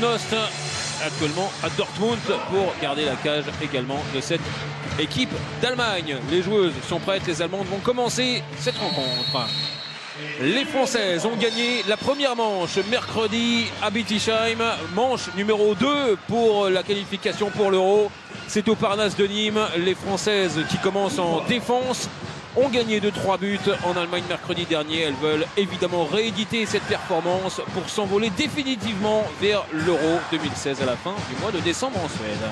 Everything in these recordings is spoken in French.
Nost, actuellement à Dortmund, pour garder la cage également de cette équipe d'Allemagne. Les joueuses sont prêtes, les Allemandes vont commencer cette rencontre. Les Françaises ont gagné la première manche mercredi à Bietigheim, manche numéro 2 pour la qualification pour l'Euro. C'est au Parnasse de Nîmes. Les Françaises qui commencent en défense ont gagné de 3 buts en Allemagne mercredi dernier. Elles veulent évidemment rééditer cette performance pour s'envoler définitivement vers l'Euro 2016 à la fin du mois de décembre en Suède.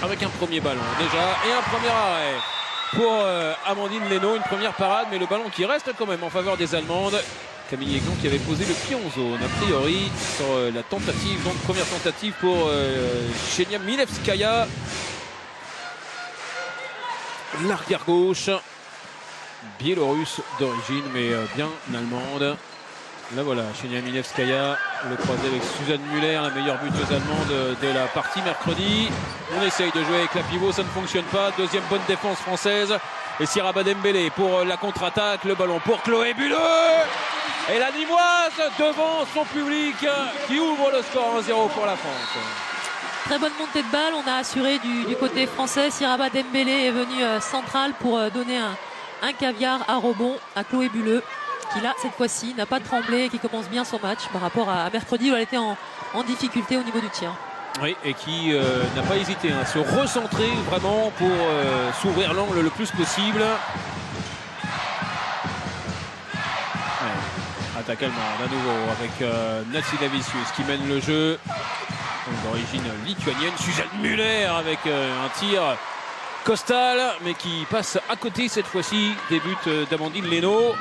Avec un premier ballon déjà et un premier arrêt pour Amandine Leno, une première parade, mais le ballon qui reste quand même en faveur des Allemandes. Camille Aiglon qui avait posé le pied en zone a priori sur la tentative, donc première tentative pour Ksenia Milevskaya. L'arrière gauche, biélorusse d'origine mais bien allemande. Là voilà, Ksenia Milevskaya, le croisé avec Suzanne Muller, la meilleure buteuse allemande de la partie mercredi. On essaye de jouer avec la pivot, ça ne fonctionne pas. Deuxième bonne défense française. Et Siraba Dembélé pour la contre-attaque. Le ballon pour Chloé Bulleux. Et la Nîmoise devant son public qui ouvre le score 1-0 pour la France. Très bonne montée de balle, on a assuré du côté français. Siraba Dembélé est venu central pour donner un caviar à rebond à Chloé Bulleux, qui là cette fois-ci n'a pas tremblé et qui commence bien son match par rapport à mercredi où elle était en difficulté au niveau du tir. Oui, et qui n'a pas hésité à se recentrer vraiment pour s'ouvrir l'angle le plus possible. Ouais. Attaque allemande à nouveau avec Natsi Davicius qui mène le jeu. D'origine lituanienne, Suzanne Muller avec un tir costal mais qui passe à côté cette fois-ci des buts d'Amandine Leno.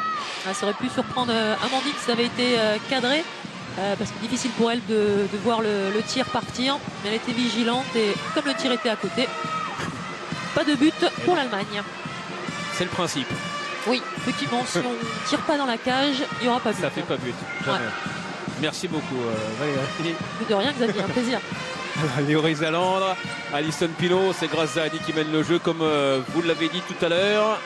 Ça aurait pu surprendre Amandine si ça avait été cadré parce que difficile pour elle de voir le tir partir, mais elle était vigilante et comme le tir était à côté, pas de but pour l'Allemagne. C'est le principe. Oui, effectivement, si on ne tire pas dans la cage, il n'y aura pas but. Ça fait pas but, jamais. Ouais. Merci beaucoup Valérie. De rien Xavier, un plaisir. Léorie Zalandre, Alison Pilot, c'est grâce à Annie qui mène le jeu comme vous l'avez dit tout à l'heure.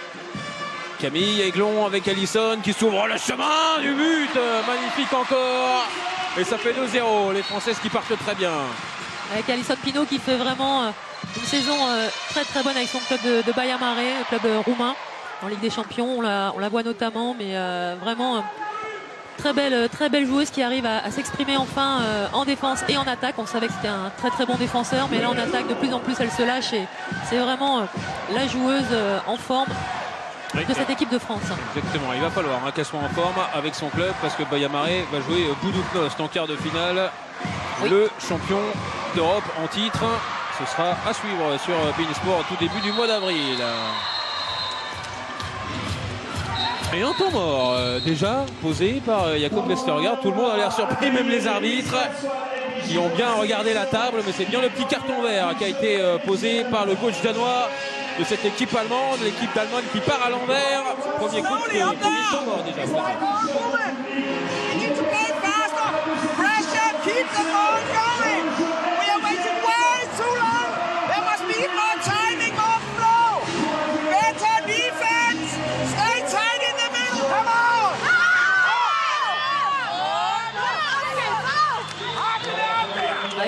Camille Aiglon avec Alison qui s'ouvre le chemin du but, magnifique encore. Et ça fait 2-0, les Françaises qui partent très bien. Avec Alison Pino qui fait vraiment une saison très très bonne avec son club de Baia Mare, le club roumain en Ligue des Champions, on la voit notamment, mais vraiment très belle joueuse qui arrive à s'exprimer enfin en défense et en attaque. On savait que c'était un très très bon défenseur, mais là en attaque de plus en plus elle se lâche et c'est vraiment la joueuse en forme de cette équipe de France. Exactement, il va falloir qu'elle soit en forme avec son club parce que Baia Mare va jouer Budućnost en quart de finale. Oui. Le champion d'Europe en titre. Ce sera à suivre sur beIN Sport tout début du mois d'avril. Et un temps mort déjà posé par Jakob Vestergaard. Tout le monde a l'air surpris, même les arbitres qui ont bien regardé la table, mais c'est bien le petit carton vert qui a été posé par le coach danois de cette équipe allemande, l'équipe d'Allemagne qui part à l'envers. Premier coup de premier temps mort déjà.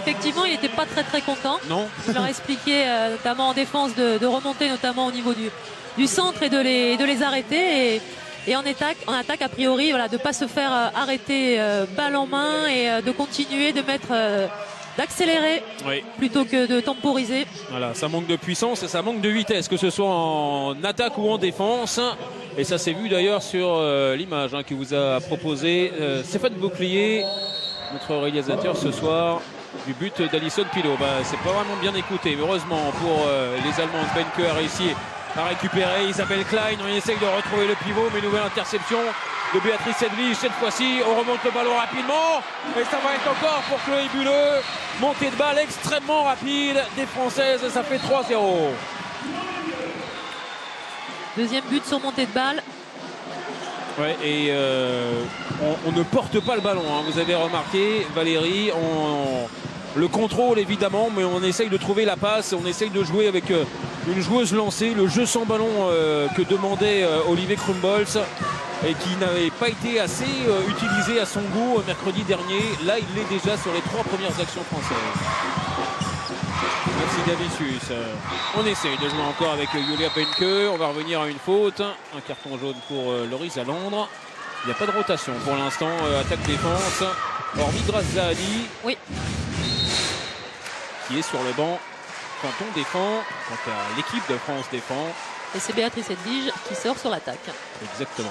Effectivement, il n'était pas très content. Non. Il leur a expliqué, notamment en défense, de remonter notamment au niveau du centre et de les arrêter. Et en attaque, a priori, voilà, de ne pas se faire arrêter balle en main et de continuer de mettre... d'accélérer plutôt que de temporiser. Voilà, ça manque de puissance et ça manque de vitesse, que ce soit en attaque ou en défense. Et ça s'est vu d'ailleurs sur l'image que vous a proposé Stéphane Bouclier, notre réalisateur ce soir, du but d'Alison Pilot. C'est pas vraiment bien écouté, mais heureusement pour les Allemandes. Benke a réussi à récupérer Isabelle Klein. On essaye de retrouver le pivot, mais nouvelle interception de Béatrice Edwige. Cette fois-ci, on remonte le ballon rapidement. Et ça va être encore pour Chloé Bulleux. Montée de balle extrêmement rapide des Françaises. Ça fait 3-0. Deuxième but sur montée de balle. Ouais, et on ne porte pas le ballon. Vous avez remarqué, Valérie, le contrôle évidemment, mais on essaye de trouver la passe. On essaye de jouer avec une joueuse lancée. Le jeu sans ballon que demandait Olivier Krumbolz. et qui n'avait pas été assez utilisé à son goût mercredi dernier. Là, il l'est déjà sur les 3 premières actions françaises. Merci Davicius. On essaye de jouer encore avec Julia Benke. On va revenir à une faute. Un carton jaune pour Loris Alandre. Il n'y a pas de rotation pour l'instant. Attaque-défense. Hormis Grazadi. Oui. Qui est sur le banc quand on défend, quand l'équipe de France défend. Et c'est Béatrice Edwige qui sort sur l'attaque. Exactement.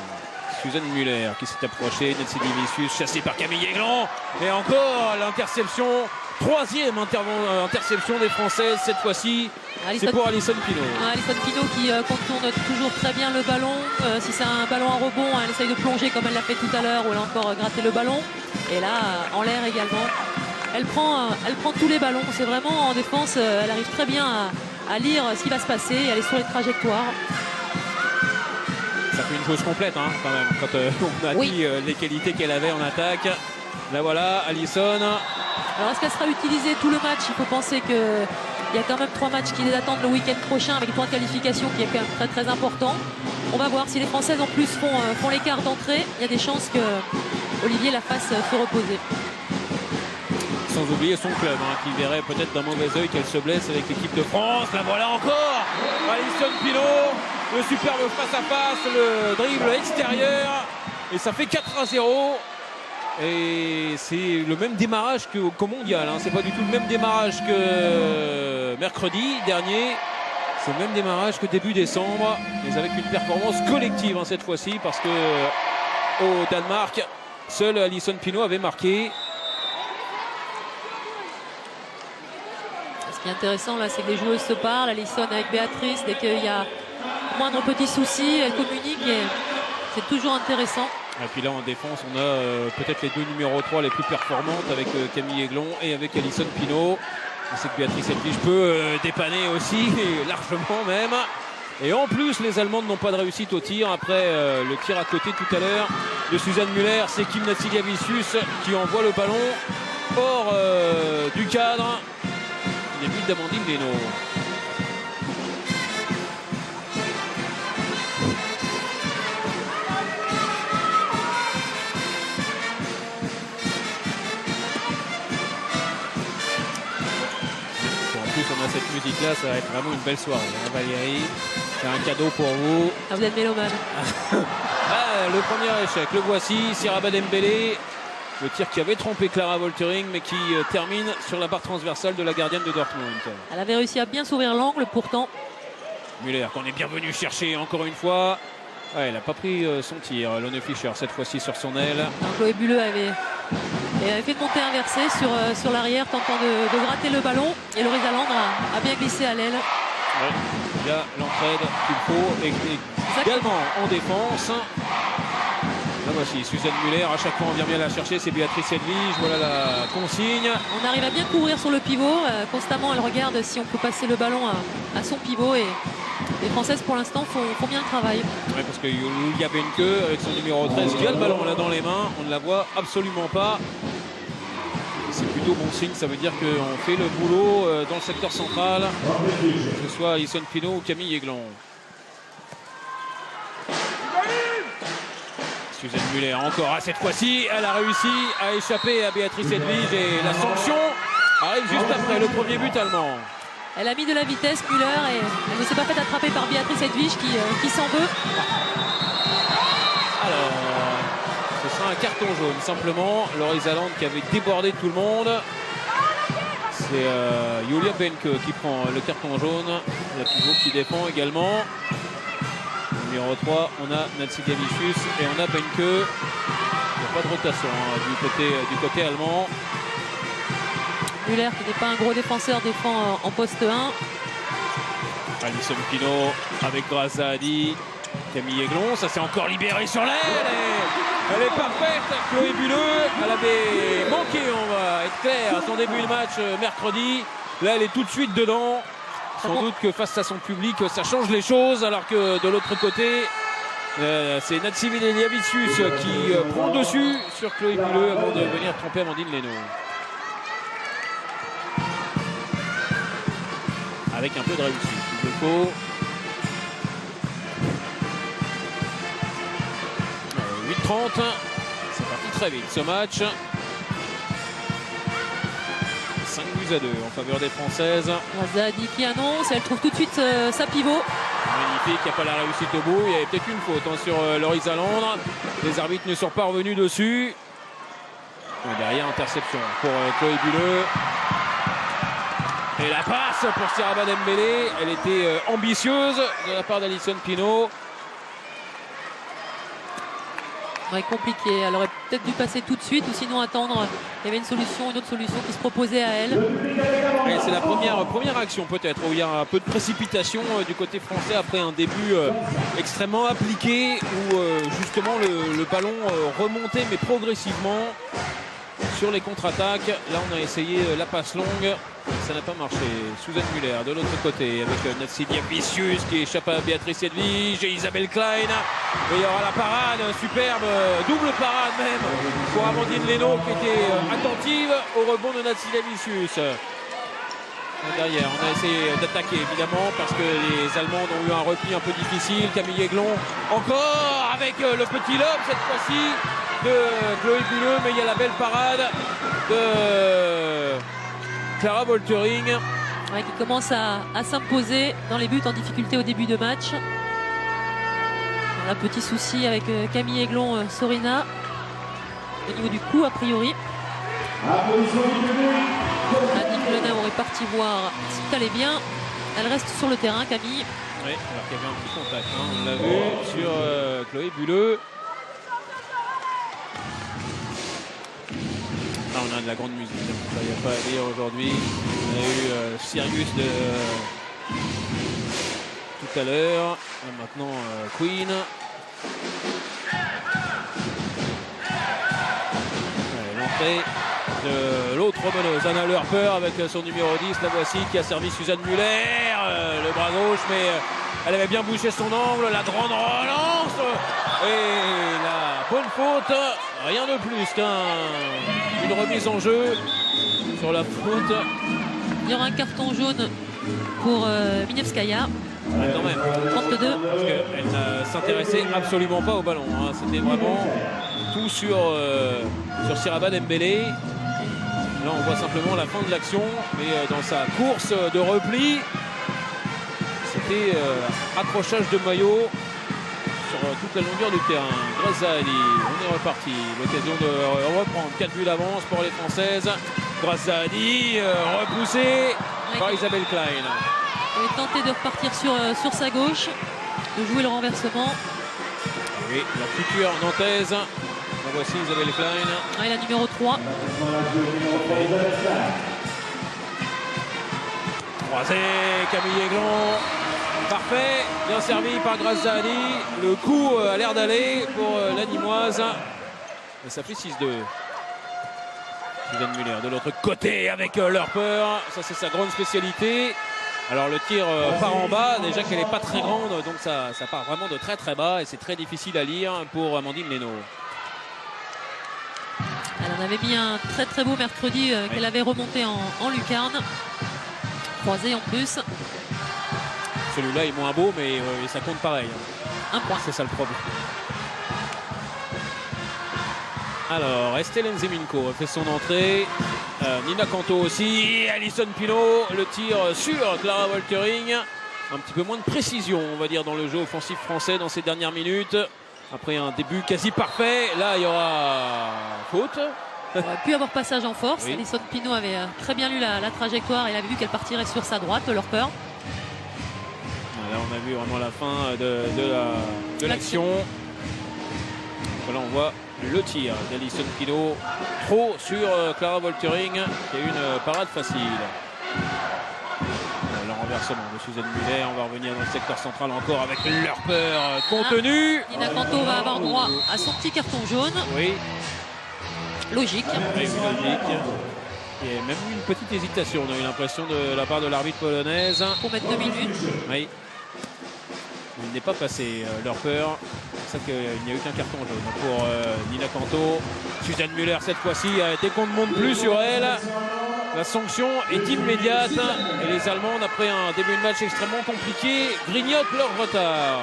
Suzanne Muller qui s'est approchée. Nancy Davicius chassée par Camille Aiglan. Et encore l'interception. 3e interception des Françaises cette fois-ci. C'est pour Alison Pinault. Alison Pinault qui contourne toujours très bien le ballon. Si c'est un ballon à rebond, elle essaye de plonger comme elle l'a fait tout à l'heure, où elle a encore gratté le ballon. Et là, en l'air également. Elle prend tous les ballons. C'est vraiment en défense, elle arrive très bien à lire ce qui va se passer et aller sur les trajectoires. Ça fait une joueuse complète quand même, quand on a dit les qualités qu'elle avait en attaque. Là voilà, Alison. Alors est-ce qu'elle sera utilisée tout le match? Il faut penser qu'il y a quand même 3 matchs qui les attendent le week-end prochain avec 3 qualifications qui est quand même très très important. On va voir si les Françaises en plus font l'écart d'entrée. Il y a des chances que Olivier la fasse se reposer. Sans oublier son club qui verrait peut-être d'un mauvais œil qu'elle se blesse avec l'équipe de France. La voilà encore, Alison Pinault, le superbe face-à-face, le dribble extérieur et ça fait 4-0. Et c'est le même démarrage qu'au mondial. C'est pas du tout le même démarrage que mercredi dernier. C'est le même démarrage que début décembre, mais avec une performance collective cette fois-ci, parce que au Danemark, seule Alison Pinault avait marqué. Ce qui est intéressant là, c'est que les joueuses se parlent. Alison avec Béatrice, dès qu'il y a moindre petit souci, elles communiquent et c'est toujours intéressant. Et puis là en défense, on a peut-être les 2 numéros 3 les plus performantes avec Camille Aiglan et avec Alison Pinault. On sait que Béatrice Edwige peut dépanner aussi, largement même. Et en plus, les Allemandes n'ont pas de réussite au tir. Après le tir à côté tout à l'heure de Suzanne Muller, c'est Kim Natsilia-Vicius qui envoie le ballon hors du cadre. Les buts d'Amandine Leno. On a cette musique là, ça va être vraiment une belle soirée Valérie, c'est un cadeau pour vous. Vous êtes mélomane. Le premier échec, le voici, Siraba Dembélé, le tir qui avait trompé Clara Woltering mais qui termine sur la barre transversale de la gardienne de Dortmund. Elle avait réussi à bien s'ouvrir l'angle pourtant. Muller qu'on est bien venu chercher encore une fois. Elle n'a pas pris son tir, Lone Fischer cette fois-ci sur son aile. Chloé Bulleux avait fait une montée inversée sur l'arrière, tentant de gratter le ballon. Et Loris Alandre a bien glissé à l'aile. Ouais, il y a l'entraide qu'il faut et également en défense. Là voici Suzanne Muller, à chaque fois on vient bien la chercher, c'est Béatrice Edwige, voilà la consigne. On arrive à bien courir sur le pivot, constamment elle regarde si on peut passer le ballon à son pivot et les Françaises pour l'instant font bien le travail. Ouais, parce que Julia Benke avec son numéro 13 qui a le ballon là dans les mains, on ne la voit absolument pas. C'est plutôt bon signe, ça veut dire qu'on fait le boulot dans le secteur central, que ce soit Alison Pinault ou Camille Aiglan. Suzanne Muller encore cette fois-ci, elle a réussi à échapper à Béatrice Edwige et la sanction arrive juste après le premier but allemand. Elle a mis de la vitesse Muller et elle ne s'est pas fait attraper par Béatrice Edwige qui s'en veut. Alors, ce sera un carton jaune simplement. Loris Alandre qui avait débordé tout le monde. C'est Julia Benke qui prend le carton jaune. La pivot qui défend également. Numéro 3, on a Natsilia Vicius et on a Benke. Il n'y a pas de rotation du côté allemand. Muller qui n'est pas un gros défenseur défend en poste 1. Alison Pinault avec Grazadi. Camille Aiglan, ça s'est encore libéré sur l'aile. Elle est parfaite, Chloé Bulleux. Elle avait manqué, on va être clair, à son début de match mercredi. Là, elle est tout de suite dedans. Sans doute que face à son public, ça change les choses, alors que de l'autre côté, c'est Natsilia Vicius qui prend le dessus sur Chloé Bulleux avant de venir tromper Amandine Leno. Avec un peu de réussite, il le faut. 30. C'est parti très vite ce match. 5 buts à 2 en faveur des Françaises. Zahadi qui annonce, elle trouve tout de suite sa pivot. Magnifique, il n'y a pas la réussite au bout. Il y avait peut-être une faute sur Loris Alandre. Les arbitres ne sont pas revenus dessus. Et derrière, interception pour Chloé Bulleux. Et la passe pour Siraba Dembélé. Elle était ambitieuse de la part d'Alison Pinault. Ouais, compliqué. Elle aurait peut-être dû passer tout de suite ou sinon attendre. Il y avait une autre solution qui se proposait à elle. Ouais, c'est la première action peut-être où il y a un peu de précipitation du côté français après un début extrêmement appliqué où justement le ballon remontait mais progressivement sur les contre-attaques. Là on a essayé la passe longue. Ça n'a pas marché. Suzanne Muller de l'autre côté avec Natsidia Vicius qui échappe à Béatrice Edwige et Isabelle Klein. Et il y aura la parade, superbe, double parade même pour Amandine Leno qui était attentive au rebond de Natsidia Vicius. Derrière, on a essayé d'attaquer évidemment parce que les Allemandes ont eu un repli un peu difficile. Camille Aiglon encore avec le petit lob cette fois-ci de Chloé Bulleux, mais il y a la belle parade de Clara Woltering. Ouais, qui commence à s'imposer dans les buts en difficulté au début de match. Un petit souci avec Camille Aiglon, Sorina au niveau du coup a priori. Annick Lenauer est partie voir si tout allait bien. Elle reste sur le terrain, Camille. Oui, alors qu'il y avait un petit contact, hein. On l'a vu sur Chloé Bulleux. Ah, on a de la grande musique, il n'y a pas à dire aujourd'hui. On a eu Sirius de tout à l'heure. Maintenant Queen. L'entrée de l'autre meneuse, Anna Lerper avec son numéro 10, la voici, qui a servi Suzanne Muller, le bras gauche, mais elle avait bien bouché son angle, la grande relance et la bonne faute, rien de plus qu'une remise en jeu sur la faute. Il y aura un carton jaune pour Minevskaya. Ouais, quand même. 32. Parce qu'elle ne s'intéressait absolument pas au ballon, hein. C'était vraiment tout sur Siraba Dembélé. Là on voit simplement la fin de l'action, mais dans sa course de repli, c'était accrochage de maillot sur toute la longueur du terrain. Grace Zahadi, on est reparti. L'occasion de reprendre 4 buts d'avance pour les Françaises. Grace Zahadi, repoussée par Isabelle Klein. Elle est tentée de repartir sur sa gauche, de jouer le renversement. Oui, la future nantaise. La voici Isabelle Klein. Ouais, la numéro 3. Croisé, Camille Aiglon. Parfait, bien servi par Grace Zahadi. Le coup a l'air d'aller pour la Nîmoise. Et ça fait 6-2. Suzanne Muller de l'autre côté avec Lerper. Ça c'est sa grande spécialité. Alors le tir part en bas, déjà qu'elle n'est pas très grande, donc ça part vraiment de très très bas et c'est très difficile à lire pour Amandine Leno. Elle en avait mis un très très beau mercredi qu'elle avait remonté en lucarne. Croisé en plus. Celui-là est moins beau, mais ça compte pareil. Un point. C'est ça le problème. Alors, Estelle Nzeminko fait son entrée. Nina Canto aussi. Alison Pinault, le tir sur Clara Woltering. Un petit peu moins de précision, on va dire, dans le jeu offensif français dans ces dernières minutes. Après un début quasi parfait, là, il y aura faute. Il aurait pu avoir passage en force. Oui. Alison Pinault avait très bien lu la trajectoire et avait vu qu'elle partirait sur sa droite, Lerper. Là, on a vu vraiment la fin de l'action. Là, on voit le tir d'Alison Pinault. Trop sur Clara Woltering, qui a eu une parade facile. Le renversement de Suzanne Muller. On va revenir dans le secteur central encore avec Lerper contenu. Nina Canto va avoir droit à son petit carton jaune. Oui. Logique. Oui, logique. Il y a même eu une petite hésitation, on a eu l'impression de la part de l'arbitre polonaise. Pour mettre 2 minutes. Oui. Il n'est pas passé, Lerper. C'est ça qu'il n'y a eu qu'un carton jaune pour Nina Canto. Suzanne Muller, cette fois-ci, dès qu'on ne monte plus sur elle, la sanction est immédiate. Et les Allemandes, après un début de match extrêmement compliqué, grignotent leur retard.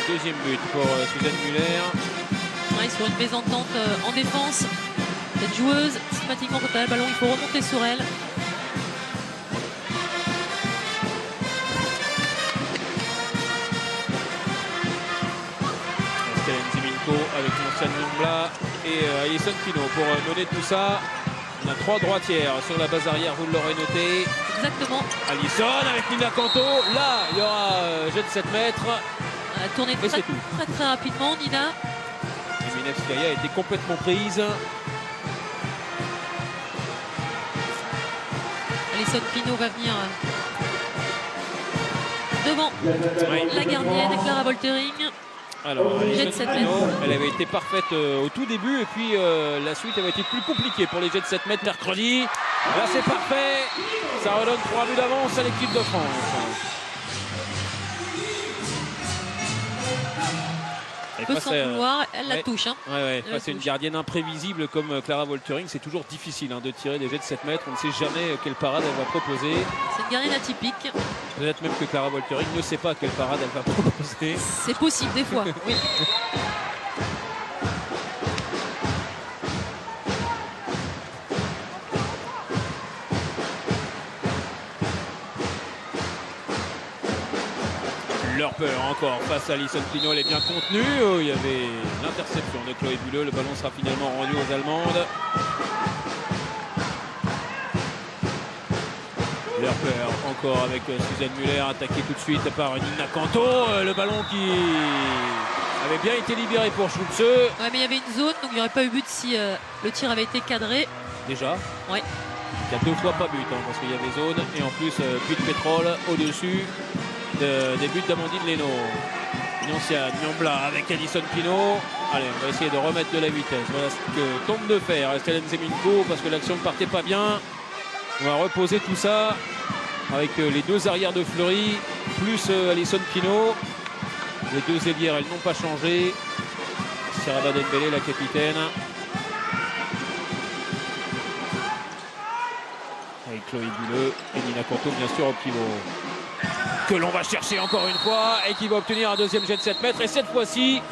Deuxième but pour Suzanne Muller. Ouais, sur une mésentente en défense. Cette joueuse, systématiquement quand elle a le ballon, il faut remonter sur elle. Estelle Ziminko avec Monsan Nyombla et Alison Pinault pour mener tout ça. On a 3 droitières sur la base arrière, vous l'aurez noté. Exactement. Alison avec Nina Canto. Là, il y aura jet de 7 mètres. Elle a tourné très rapidement, Nina. Et Minevskaya a été complètement prise. Alison Pinault va venir devant la gardienne, Clara Woltering. Alors, jet de 7 mètres. Elle avait été parfaite au tout début et puis la suite avait été plus compliquée pour les jets de 7 mètres mercredi. Là, c'est parfait. Ça redonne 3 buts d'avance à l'équipe de France. Peu sans vouloir, elle la touche. Hein. Face à une gardienne imprévisible comme Clara Woltering, c'est toujours difficile de tirer des jets de 7 mètres. On ne sait jamais quelle parade elle va proposer. C'est une gardienne atypique. Peut-être même que Clara Woltering ne sait pas quelle parade elle va proposer. C'est possible des fois, oui. Lurper encore face à Alison Pinault, elle est bien contenue. Il y avait l'interception de Chloé Bulleux. Le ballon sera finalement rendu aux Allemandes. Lurper encore avec Suzanne Muller, attaqué tout de suite par Nina Canto. Le ballon qui avait bien été libéré pour Schulze. Ouais, mais il y avait une zone, donc il n'y aurait pas eu but si le tir avait été cadré. Déjà. Ouais. Il y a 2 fois pas but, parce qu'il y avait zone. Et en plus, puits de pétrole au-dessus des buts d'Amandine Leno. Nyoncia Nyombla avec Alison Pinault. Allez, on va essayer de remettre de la vitesse. Voilà ce que tente de faire Estelle Ziminko parce que l'action ne partait pas bien. On va reposer tout ça avec les 2 arrières de Fleury plus Alison Pinault. Les 2 ailières, elles n'ont pas changé. Siraba Dembélé, la capitaine. Avec Chloé Bulleux et Nina Canto, bien sûr, au pivot. Que l'on va chercher encore une fois et qui va obtenir un deuxième jet de 7 mètres. Et cette fois-ci,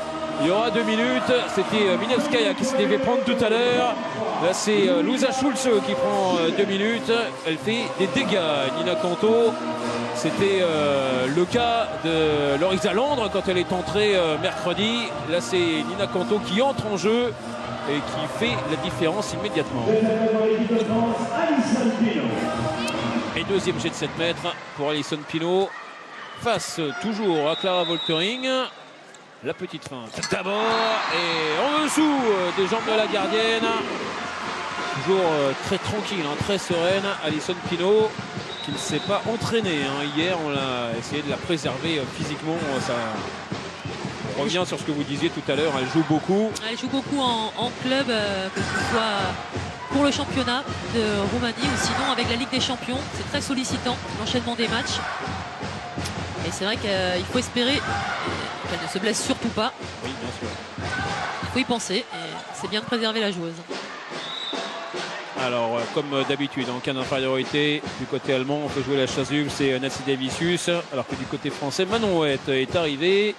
il y aura 2 minutes. C'était Minevskaya qui s'était fait prendre tout à l'heure. Là, c'est Louisa Schulze qui prend 2 minutes. Elle fait des dégâts. Nina Canto, c'était le cas de Lorisa Landre quand elle est entrée mercredi. Là, c'est Nina Canto qui entre en jeu et qui fait la différence immédiatement. Et deuxième jet de 7 mètres pour Alison Pinault. Face toujours à Clara Woltering. La petite feinte d'abord et en dessous des jambes de la gardienne. Toujours très tranquille, très sereine. Alison Pinault qui ne s'est pas entraînée. Hier, on a essayé de la préserver physiquement. Ça revient sur ce que vous disiez tout à l'heure. Elle joue beaucoup. Elle joue beaucoup en club, que ce soit pour le championnat de Roumanie ou sinon avec la Ligue des Champions. C'est très sollicitant, l'enchaînement des matchs. Et c'est vrai qu'il faut espérer qu'elle ne se blesse surtout pas. Oui, bien sûr. Il faut y penser et c'est bien de préserver la joueuse. Alors, comme d'habitude, en cas d'infériorité, du côté allemand, on fait jouer la chasuble, c'est Nassi Davicius. Alors que du côté français, Manon Huet est arrivée.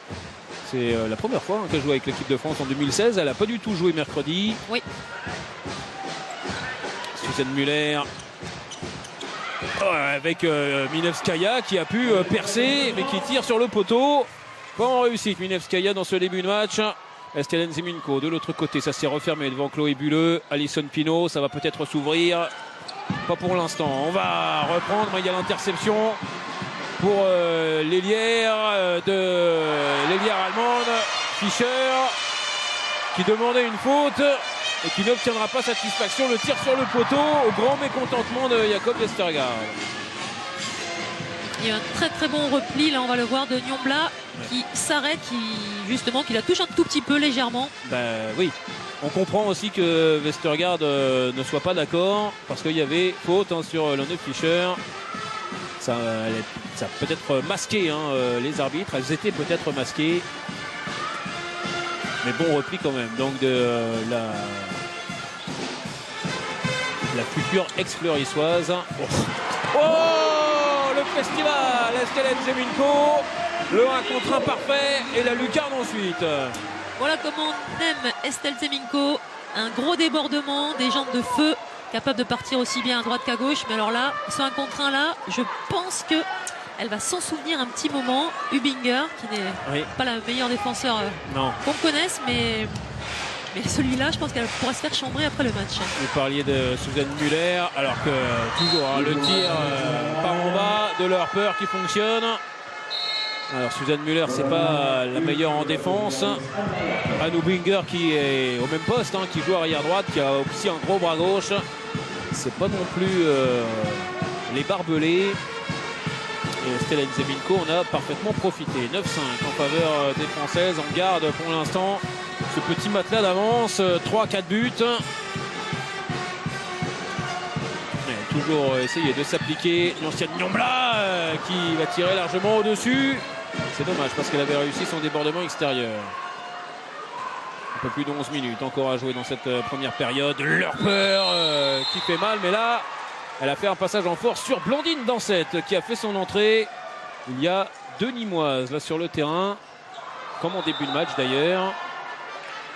C'est la première fois qu'elle joue avec l'équipe de France en 2016. Elle n'a pas du tout joué mercredi. Oui. Suzanne Muller. Avec Minevskaya qui a pu percer mais qui tire sur le poteau. Pas en réussite Minevskaya dans ce début de match. Estelle Ziminko de l'autre côté, ça s'est refermé devant Chloé Bulleux. Alison Pinault, ça va peut-être s'ouvrir. Pas pour l'instant. On va reprendre, mais il y a l'interception pour l'ailière allemande, Fischer, qui demandait une faute et qui n'obtiendra pas satisfaction. Le tir sur le poteau au grand mécontentement de Jakob Vestergaard. Il y a un très très bon repli, là on va le voir, de Nyombla qui s'arrête, qui la touche un tout petit peu légèrement. Oui, on comprend aussi que Vestergaard ne soit pas d'accord parce qu'il y avait faute sur Lone Fischer. Ça peut-être masqué les arbitres, elles étaient peut-être masquées. Mais bon repli quand même, donc de la future ex-fleurissoise. Oh, le festival Estelle Ziminko Le 1 contre 1 parfait et la lucarne ensuite. Voilà comment on aime Estelle Seminko. Un gros débordement, des jambes de feu, capable de partir aussi bien à droite qu'à gauche. Mais alors là, ce 1 contre 1 là, je pense que elle va s'en souvenir un petit moment. Hubinger, qui n'est pas la meilleure défenseur qu'on connaisse, mais celui-là, je pense qu'elle pourra se faire chambrer après le match. Vous parliez de Suzanne Muller, alors que toujours le tir par en bas de Lerper qui fonctionne. Alors Suzanne Muller, c'est pas la meilleure en défense. Anne Hubinger qui est au même poste, qui joue arrière droite, qui a aussi un gros bras gauche. C'est pas non plus les barbelés. Et Estelle Seminko, on a parfaitement profité. 9-5 en faveur des Françaises. On garde pour l'instant ce petit matelas d'avance. 3-4 buts. Mais toujours essayer de s'appliquer. L'ancienne Nyombla qui va tirer largement au-dessus. C'est dommage parce qu'elle avait réussi son débordement extérieur. Un peu plus de 11 minutes encore à jouer dans cette première période. Lerper qui fait mal, mais là, elle a fait un passage en force sur Blandine Dansette qui a fait son entrée. Il y a 2 Nîmoises là sur le terrain, comme en début de match d'ailleurs.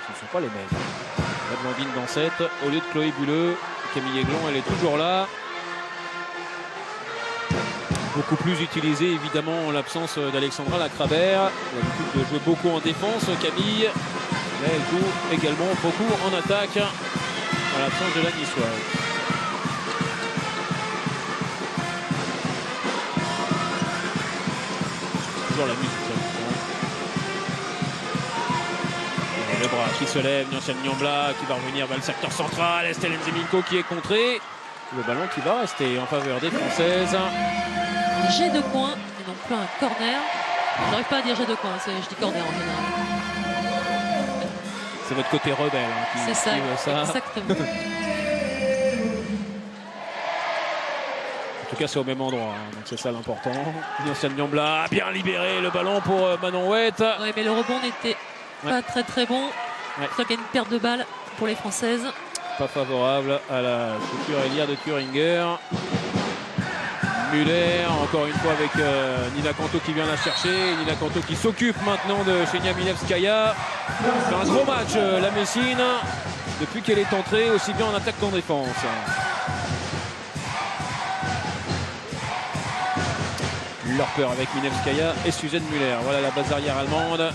Ce ne sont pas les mêmes. La Blandine Dansette au lieu de Chloé Bulleux. Camille Aiglon, elle est toujours là. Beaucoup plus utilisée évidemment en l'absence d'Alexandra Lacrabert. Elle a l'habitude de jouer beaucoup en défense, Camille. Là, elle joue également beaucoup en attaque en l'absence de la Niçoise. Toujours la musique. Le bras qui se lève, Niantiane Niambla qui va revenir vers le secteur central. Estelle Seminko qui est contrée. Le ballon qui va rester en faveur des Françaises. Jet de coin et non plus un corner. Je n'arrive pas à dire jet de coin, je dis corner en général. C'est votre côté rebelle qui c'est ça, ça. Exactement. En tout cas, c'est au même endroit, donc c'est ça l'important. Niantiane Niambla a bien libéré le ballon pour Manon Houette. Oui, mais le rebond n'était pas très bon. C'est qu'il y a une perte de balle pour les Françaises. Pas favorable à la structure ailière de Thüringer. Muller, encore une fois avec Nina Kanto qui vient la chercher. Nina Kanto qui s'occupe maintenant de Chenia Milevskaya. C'est un gros match, la Messine, depuis qu'elle est entrée, aussi bien en attaque qu'en défense. Lerper avec Milevskaya et Suzanne Muller. Voilà la base arrière allemande.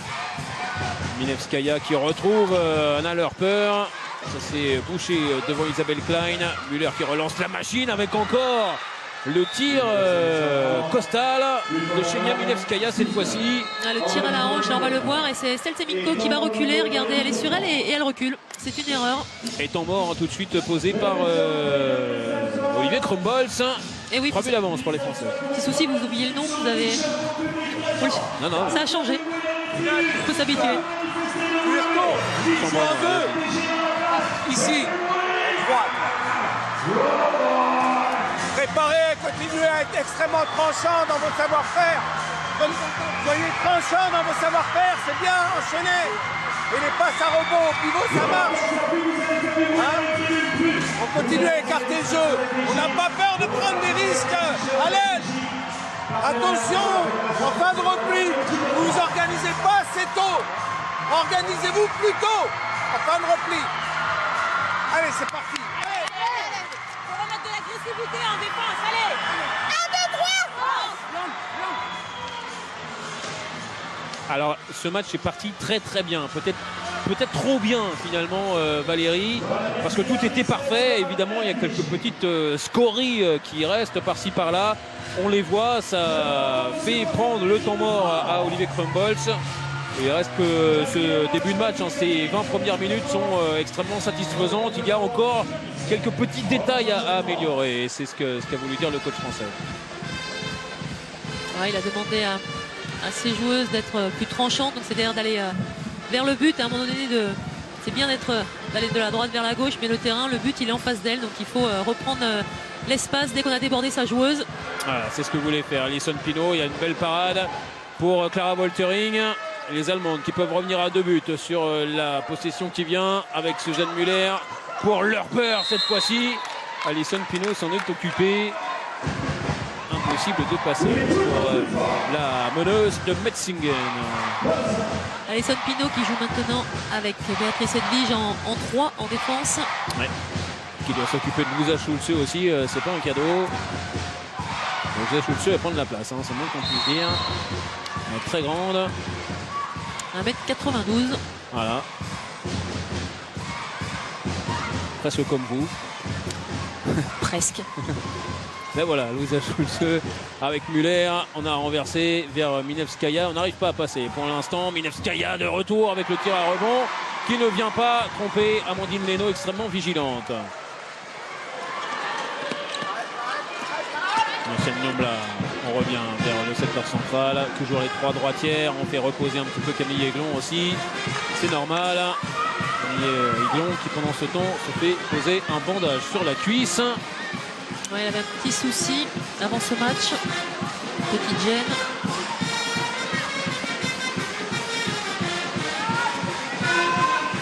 Milevskaya qui retrouve Anna Lerper. Ça s'est bouché devant Isabelle Klein. Muller qui relance la machine avec encore le tir costal de Chenia Milevskaya cette fois-ci. Le tir à la hanche, là on va le voir, et c'est Estelle Seminko qui va reculer. Regardez, elle est sur elle et elle recule. C'est une erreur. Et temps mort tout de suite posé par Olivier Krumbolz. Et oui, 3 buts d'avance pour les Français. Petit souci, vous oubliez le nom, vous avez... Non. Ça a changé. Il faut s'habituer. Ici. Préparez, continuez à être extrêmement tranchant dans vos savoir-faire. Soyez tranchant dans vos savoir-faire, c'est bien, enchaînez. Et les passes à rebond au pivot, ça marche. On continue à écarter le jeu. On n'a pas peur de prendre des risques. À l'aide. Attention, en fin de repli, vous vous organisez pas assez tôt. Organisez-vous plus tôt en fin de repli. Allez, c'est parti. On va mettre de l'agressivité en défense, allez. 1, 2, 3. Alors, ce match est parti très bien. Peut-être trop bien finalement, Valérie, parce que tout était parfait. Évidemment, il y a quelques petites scories qui restent par-ci par-là. On les voit, ça fait prendre le temps mort à Olivier Krumbolz. Et il reste que ce début de match, ces 20 premières minutes sont extrêmement satisfaisantes. Il y a encore quelques petits détails à améliorer. Et c'est ce qu'a voulu dire le coach français. Il a demandé à ses joueuses d'être plus tranchantes, donc c'est-à-dire d'aller vers le but. À un moment donné, c'est bien d'aller de la droite vers la gauche, mais le terrain, le but, il est en face d'elle. Donc il faut reprendre l'espace dès qu'on a débordé sa joueuse. Voilà, c'est ce que voulait faire Alison Pinault. Il y a une belle parade pour Clara Woltering. Les Allemandes qui peuvent revenir à 2 buts sur la possession qui vient avec Suzanne Muller pour Lerper cette fois-ci. Alison Pinault s'en est occupée. Un possible de passer pour la meneuse de Metzingen. Alison Pinault qui joue maintenant avec Béatrice Edwige en 3 en défense. Ouais. Qui doit s'occuper de Louisa Schulze aussi, c'est pas un cadeau. Louisa Schulze va prendre la place, hein, c'est le moins qu'on puisse dire. Elle est très grande. 1m92. Voilà. Presque comme vous. Presque. Mais voilà, Louisa Schulze avec Muller. On a renversé vers Minevskaya. On n'arrive pas à passer pour l'instant. Minevskaya de retour avec le tir à rebond qui ne vient pas tromper Amandine Leno, extrêmement vigilante. Ancienne Nyombla, on revient vers le secteur central. Toujours les 3 droitières. On fait reposer un petit peu Camille Aiglon aussi. C'est normal. Camille Aiglon qui pendant ce temps se fait poser un bandage sur la cuisse. Ouais, elle avait un petit souci avant ce match. Petite gêne.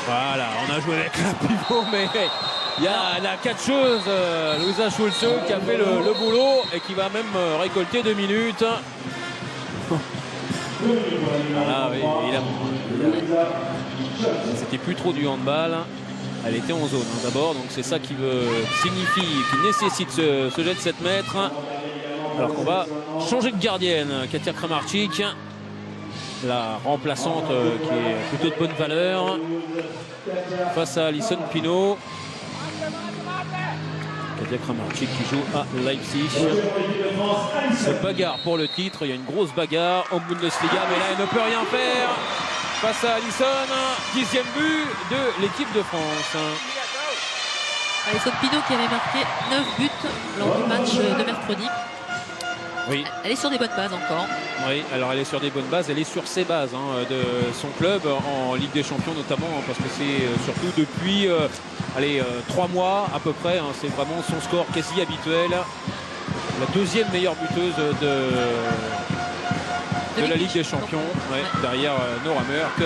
Voilà, on a joué avec la pivot, mais il y a la catcheuse Louisa Schulze qui a fait le boulot et qui va même récolter 2 minutes. Voilà, oui, évidemment. C'était plus trop du handball. Elle était en zone d'abord, donc c'est ça qui signifie, qui nécessite ce jet de 7 mètres. Alors qu'on va changer de gardienne, Katia Kramarczyk, la remplaçante qui est plutôt de bonne valeur, face à Alison Pinault. Katia Kramarczyk qui joue à Leipzig. Se bagarre pour le titre, il y a une grosse bagarre en Bundesliga, mais là elle ne peut rien faire. Face à Alison, 10e but de l'équipe de France. Alison Pinault qui avait marqué 9 buts lors du match de mercredi. Oui. Elle est sur des bonnes bases encore. Oui, alors elle est sur des bonnes bases, elle est sur ses bases de son club en Ligue des Champions notamment, parce que c'est surtout depuis 3 mois à peu près, c'est vraiment son score quasi habituel. La 2e meilleure buteuse de la Ligue des Champions, ouais, derrière Nora Mørk,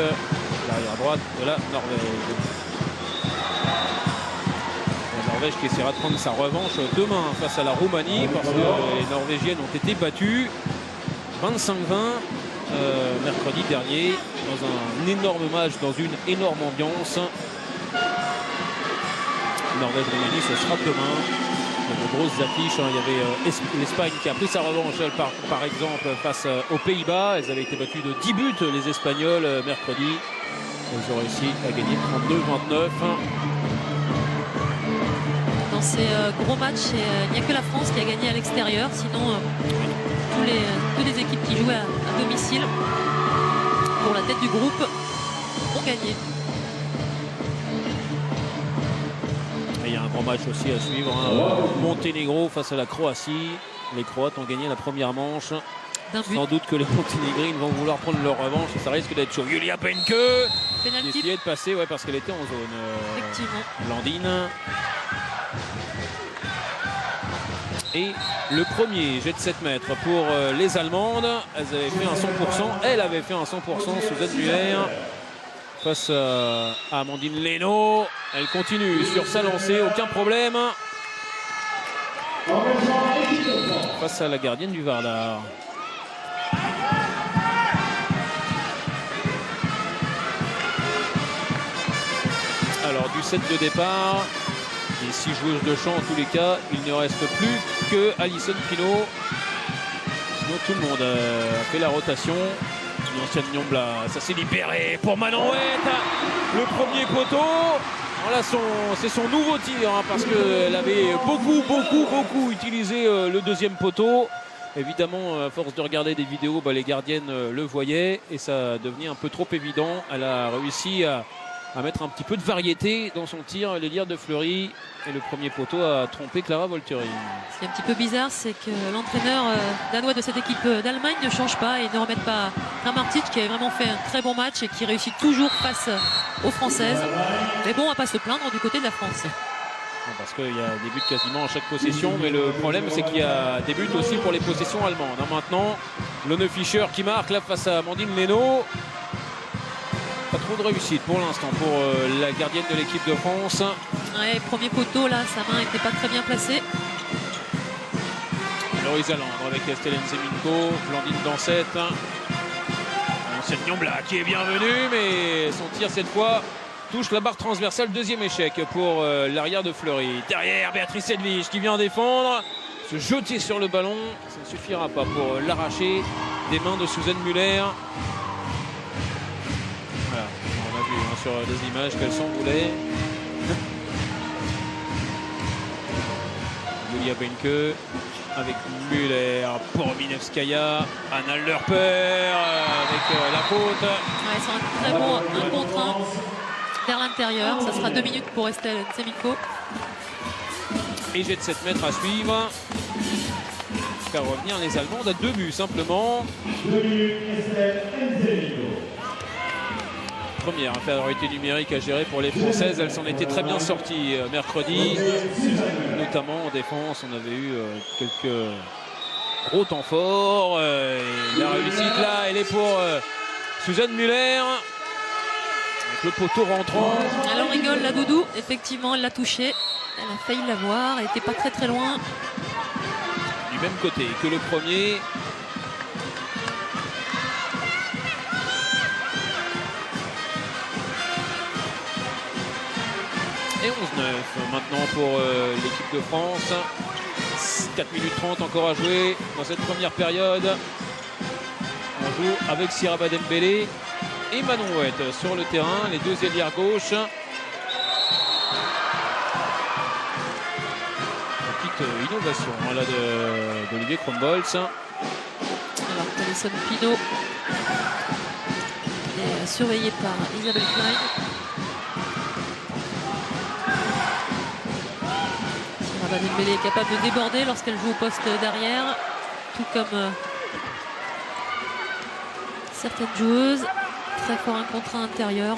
l'arrière droite de la Norvège. La Norvège qui essaiera de prendre sa revanche demain face à la Roumanie, parce que les Norvégiennes ont été battues 25-20 mercredi dernier dans un énorme match, dans une énorme ambiance. Norvège-Roumanie, ce sera demain. De grosses affiches, il y avait l'Espagne qui a pris sa revanche par exemple face aux Pays-Bas. Elles avaient été battues de 10 buts les Espagnols mercredi. Elles ont réussi à gagner 32-29. Dans ces gros matchs, il n'y a que la France qui a gagné à l'extérieur. Sinon, toutes les équipes qui jouaient à domicile pour la tête du groupe ont gagné. Il y a un grand match aussi à suivre. Monténégro face à la Croatie. Les Croates ont gagné la première manche. Sans doute que les Monténégrines vont vouloir prendre leur revanche. Ça risque d'être chaud. Julia Penke qui essayait de passer, ouais, parce qu'elle était en zone. Effectivement. Landine. Et le premier jet de 7 mètres pour les Allemandes. Elles avaient fait un 100%. Elle avait fait un 100% Suzanne Muller. Face à Amandine Leno. Elle continue sur sa lancée, aucun problème. Face à la gardienne du Vardar. Alors du set de départ, et 6 joueuses de champ en tous les cas, il ne reste plus que Alison Pinault. Sinon tout le monde a fait la rotation. Une ancienne Nyombla, ça s'est libéré pour Manon Huet. Le premier poteau. Voilà, c'est son nouveau tir, parce qu'elle avait beaucoup utilisé le deuxième poteau. Évidemment, à force de regarder des vidéos, les gardiennes le voyaient et ça devenait un peu trop évident. Elle a réussi à mettre un petit peu de variété dans son tir, l'élire de Fleury, et le premier poteau a trompé Clara Voltering. Ce qui est un petit peu bizarre, c'est que l'entraîneur danois de cette équipe d'Allemagne ne change pas et ne remet pas Kramarczyk, qui avait vraiment fait un très bon match et qui réussit toujours face aux Françaises. Mais bon, on va pas se plaindre du côté de la France. Parce qu'il y a des buts quasiment à chaque possession, mais le problème c'est qu'il y a des buts aussi pour les possessions allemandes. Maintenant, Lone Fischer qui marque là face à Amandine Leno. Pas trop de réussite pour l'instant pour la gardienne de l'équipe de Ouais, premier poteau là, sa main n'était pas très bien placée. Lone Héroïse Alandre avec Estelle Nzeminko, Blandine Dansette. Ancienne Niambla qui est bienvenue, mais son tir cette fois touche la barre transversale. Deuxième échec pour l'arrière de Fleury. Derrière, Béatrice Edwige qui vient défendre. Se jeter sur le ballon, ça ne suffira pas pour l'arracher des mains de Suzanne Muller. Voilà, on a vu sur les images qu'elle s'en voulait. Julia Benke avec Muller pour Minevskaya. Anna Lerper avec la faute. Ouais, c'est un très bon 1 contre 1 vers l'intérieur. Ça sera 2 minutes pour Estelle Nzeminko. Et jet de 7 mètres à suivre. Faire revenir les Allemandes à 2 buts simplement. Première infériorité numérique à gérer pour les Françaises. Elles s'en étaient très bien sorties mercredi. Notamment en défense, on avait eu quelques gros temps forts. La réussite là, elle est pour Suzanne Muller. Avec le poteau rentrant. Alors on rigole, la Doudou, effectivement, elle l'a touché. Elle a failli l'avoir, elle n'était pas très loin. Du même côté que le premier. Et 11-9 maintenant pour l'équipe de France. 4 minutes 30 encore à jouer dans cette première période. On joue avec Siraba Dembélé et Manon Houette sur le terrain, les deux ailières gauche. Innovation là d'Olivier Krombolz. Alors qu'Alison Pinault est surveillée par Isabelle Klein. Siraba Dembélé est capable de déborder lorsqu'elle joue au poste derrière, tout comme certaines joueuses. Très fort 1 contre 1 intérieur.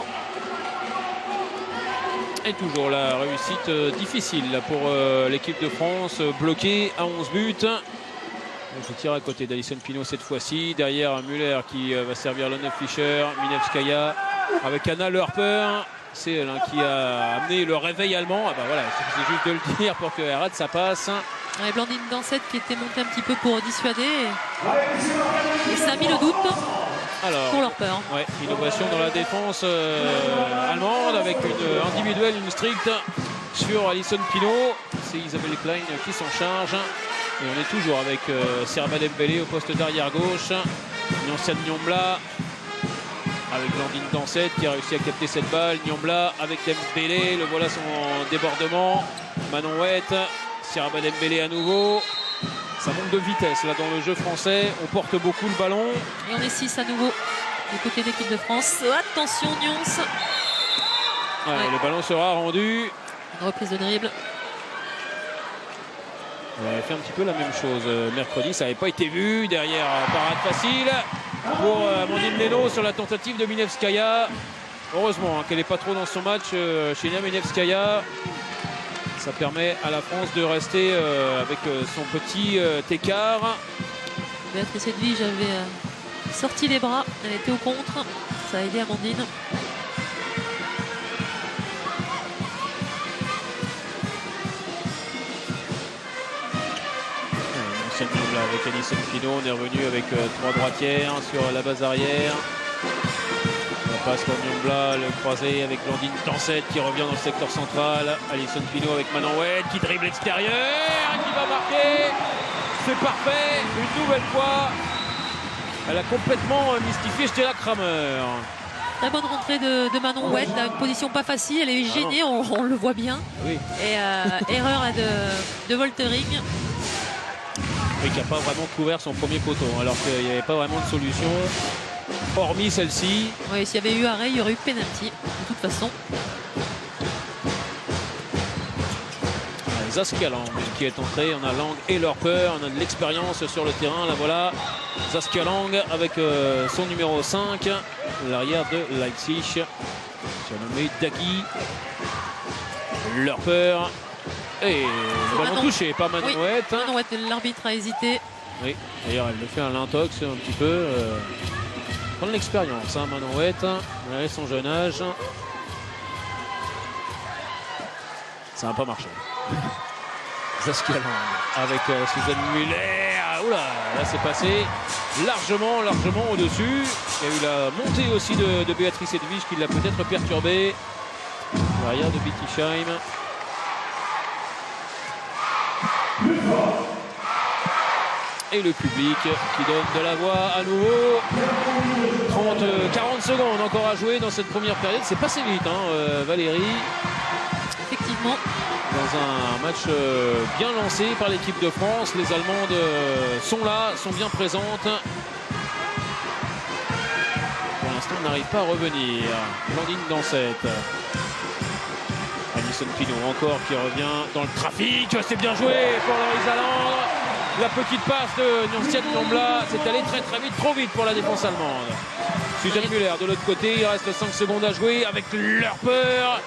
Et toujours la réussite difficile pour l'équipe de France, bloquée à 11 buts. Je tire à côté d'Alison Pinault cette fois-ci. Derrière Muller qui va servir Lone Fischer, Minevskaya avec Anna Lerper. C'est elle qui a amené le réveil allemand. Ah bah voilà, c'est juste de le dire pour qu'elle rate, ça passe. Ouais, Blandine Dansette qui était montée un petit peu pour dissuader. Et ça a mis le doute. Alors, pour leur peur. Ouais, innovation dans la défense allemande avec une individuelle, une stricte sur Alison Pinault. C'est Isabelle Klein qui s'en charge. Et on est toujours avec Siraba Dembélé au poste d'arrière gauche. Une ancienne Niambla avec Blandine Dansette qui a réussi à capter cette balle. Niambla avec Dembélé, le voilà son débordement. Manon Houette, Siraba Dembélé à nouveau. Ça monte de vitesse là dans le jeu français. On porte beaucoup le ballon. Et on est 6 à nouveau du côté de l'équipe de France. Attention Nyons. Ouais. Le ballon sera rendu. Une reprise de dribble. On avait fait un petit peu la même chose mercredi. Ça n'avait pas été vu. Derrière, parade facile pour Amandine Leno sur la tentative de Minevskaya. Heureusement qu'elle n'est pas trop dans son match chez Minevskaya. Ça permet à la France de rester avec son petit écart. Béatrice Edwige avait sorti les bras. Elle était au contre. Ça a aidé Amandine. Ancienne double avec Alison Pinault. On est revenu avec 3 droitières sur la base arrière. On passe pour Niambla, le croisé avec Blandine Dansette qui revient dans le secteur central. Alison Pinault avec Manon Houette qui dribble extérieur, qui va marquer. C'est parfait, une nouvelle fois. Elle a complètement mystifié Stella Kramer. Très bonne rentrée de Manon Houette, une position pas facile, elle est gênée, on le voit bien. Oui. Et erreur là, de Woltering. Oui, qui n'a pas vraiment couvert son premier poteau, alors qu'il n'y avait pas vraiment de solution. Hormis celle-ci. Oui, s'il y avait eu arrêt, il y aurait eu penalty, de toute façon. Saskia Lang qui est entrée. On a Lang et Lerper. On a de l'expérience sur le terrain. Là voilà. Saskia Lang avec son numéro 5. L'arrière de Leipzig. Surnommé Dagui. Lerper. Et le ballon touché par Manon Houette. Manon Houette, l'arbitre a hésité. Oui, d'ailleurs elle le fait un l'intox un petit peu. Prendre l'expérience, hein, Manon Houette, malgré son jeune âge. Ça n'a pas marché. Zaskia Lang avec Suzanne Muller. Oula, là c'est passé largement au-dessus. Il y a eu la montée aussi de Béatrice Edwige qui l'a peut-être perturbée. Derrière de Bietigheim. Et le public qui donne de la voix à nouveau. 40 secondes encore à jouer dans cette première période. C'est passé vite, hein, Valérie. Effectivement. Dans un match bien lancé par l'équipe de France. Les Allemandes sont là, sont bien présentes. Pour l'instant, on n'arrive pas à revenir. Blandine Dansette. Alison Pino encore qui revient dans le trafic. C'est bien joué pour Loris Alland. La petite passe de Nursiat Nombla, c'est allé très vite, trop vite pour la défense allemande. Suzanne Muller de l'autre côté, il reste 5 secondes à jouer avec Lerper.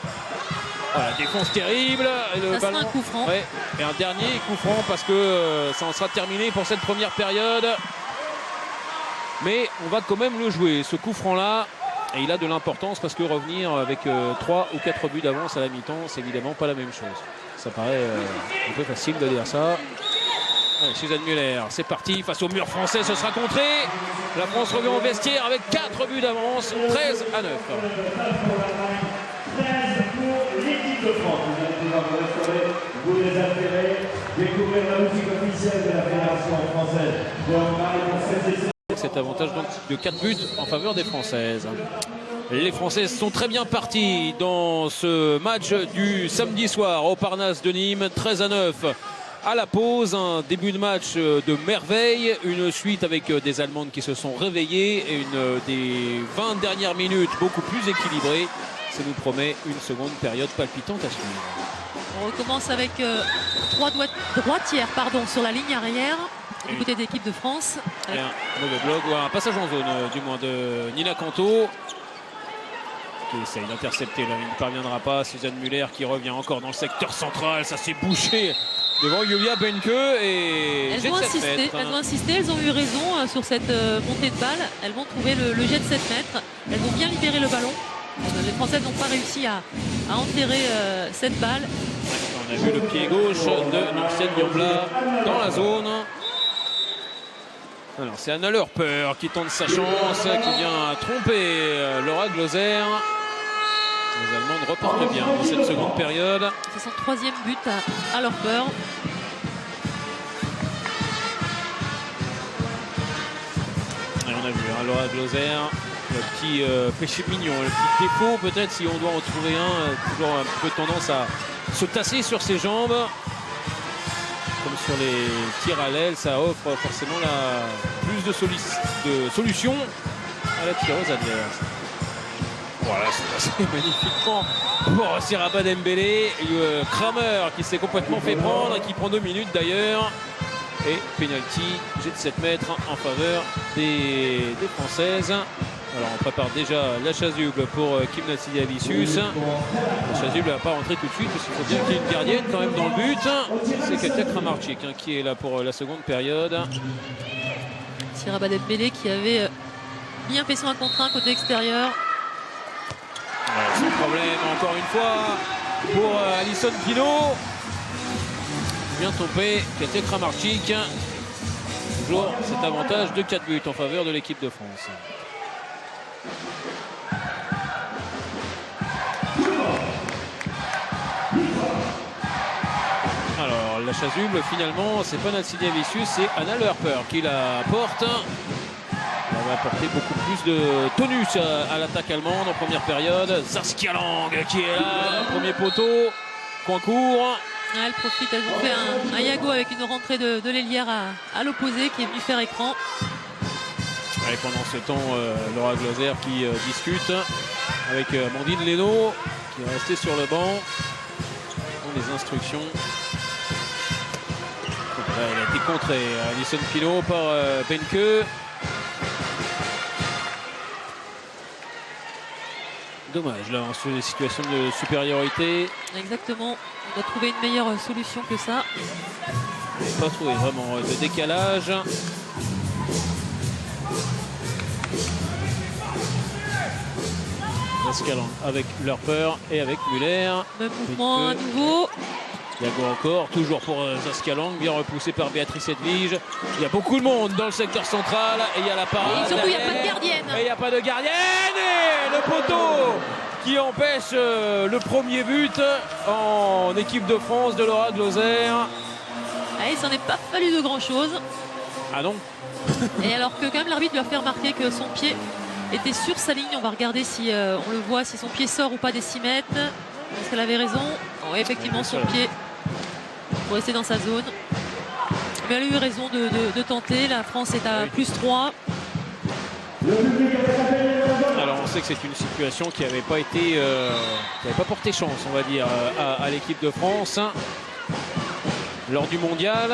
Voilà, défense terrible. Et le ça ballon, sera un coup franc. ouais, et un dernier coup franc parce que ça en sera terminé pour cette première période. Mais on va quand même le jouer, ce coup franc là. Et il a de l'importance parce que revenir avec 3 ou 4 buts d'avance à la mi-temps, c'est évidemment pas la même chose. Ça paraît un peu facile de dire ça. Allez, Suzanne Muller, c'est parti face au mur français, ce sera contré. La France revient au vestiaire avec 4 buts d'avance, 13-9. Pour l'équipe de France, vous allez pouvoir vous restaurer, vous les altérez, découvrir la musique officielle de la Fédération française de handball pour cette session. Cet avantage donc de 4 buts en faveur des Françaises. Les Françaises sont très bien parties dans ce match du samedi soir au Parnasse de Nîmes, 13-9. À la pause, un début de match de merveille, une suite avec des Allemandes qui se sont réveillées et une des 20 dernières minutes beaucoup plus équilibrées. Ça nous promet une seconde période palpitante à suivre. On recommence avec 3 droitières sur la ligne arrière du côté de l'équipe de France. Et un mauvais bloc ou un passage en zone du moins de Nina Canto qui essaye d'intercepter. Là, il ne parviendra pas. Suzanne Muller qui revient encore dans le secteur central. Ça s'est bouché devant Julia Benke et elles ont insisté, elles ont eu raison sur cette montée de balle. Elles vont trouver le jet de 7 mètres. Elles vont bien libérer le ballon. Les Françaises n'ont pas réussi à enterrer cette balle. On a vu le pied gauche de Nursiat Nombla dans la zone. Alors c'est Anna Lerper qui tente sa chance, qui vient tromper Laura Gloser. Les Allemandes repartent bien dans cette seconde période. C'est son 3e but à Lerper. Et on a vu Laura Gloser, le petit péché mignon, le petit défaut peut-être si on doit en trouver un, toujours un peu tendance à se tasser sur ses jambes. Comme sur les tirs à l'aile, ça offre forcément plus de solutions à la tireuse adverse. Voilà, c'est passé magnifiquement pour Siraba Dembélé. Kramer qui s'est complètement fait prendre et qui prend 2 minutes d'ailleurs. Et penalty, jet de 7 mètres en faveur des Françaises. Alors on prépare déjà la chasuble pour Kim Natsidiavicius. La chasuble ne va pas rentrer tout de suite parce qu'il faut bien qu'il y ait une gardienne quand même dans le but. C'est Katia Kramarczyk qui est là pour la seconde période. Siraba Dembélé qui avait bien fait son 1 contre 1 côté extérieur. Voilà, sans problème encore une fois pour Alison Pino. Bien tombé Katia Kramarczyk. Toujours cet avantage de 4 buts en faveur de l'équipe de France. Alors la chasuble finalement c'est pas Natsidiavicius, c'est Anna Lerper qui la porte. Elle va apporter beaucoup plus de tonus à l'attaque allemande en première période. Zaskia Lang qui est là, premier poteau, coin court. Elle profite, elles ont fait un Yago avec une rentrée de l'ailière à l'opposé qui est venu faire écran. Et pendant ce temps, Laura Gloser qui discute avec Amandine Leno qui est restée sur le banc. Les instructions. Là, elle a été contrée, Alison Pino par Benke. Dommage là, sur les situations de supériorité. Exactement, on doit trouver une meilleure solution que ça. On n'a pas trouvé vraiment de décalage. Pascal avec Lerper et avec Muller. Même mouvement à nouveau. Yago encore, toujours pour Saskia Lang, bien repoussé par Béatrice Edwige. Il y a beaucoup de monde dans le secteur central et il y a la parade. Et surtout, il n'y a pas de gardienne. Et il n'y a pas de gardienne. Et le poteau qui empêche le premier but en équipe de France de Laura Glauser. Ah, il s'en est pas fallu de grand chose. Ah non. Et alors que quand même l'arbitre lui a fait remarquer que son pied était sur sa ligne. On va regarder si on le voit, si son pied sort ou pas des 6 mètres. Est-ce qu'elle avait raison? Effectivement, son pied pour rester dans sa zone. Mais elle a eu raison de tenter. La France est à +3. Alors on sait que c'est une situation qui n'avait pas été, qui n'avait pas porté chance, on va dire, à l'équipe de France lors du mondial.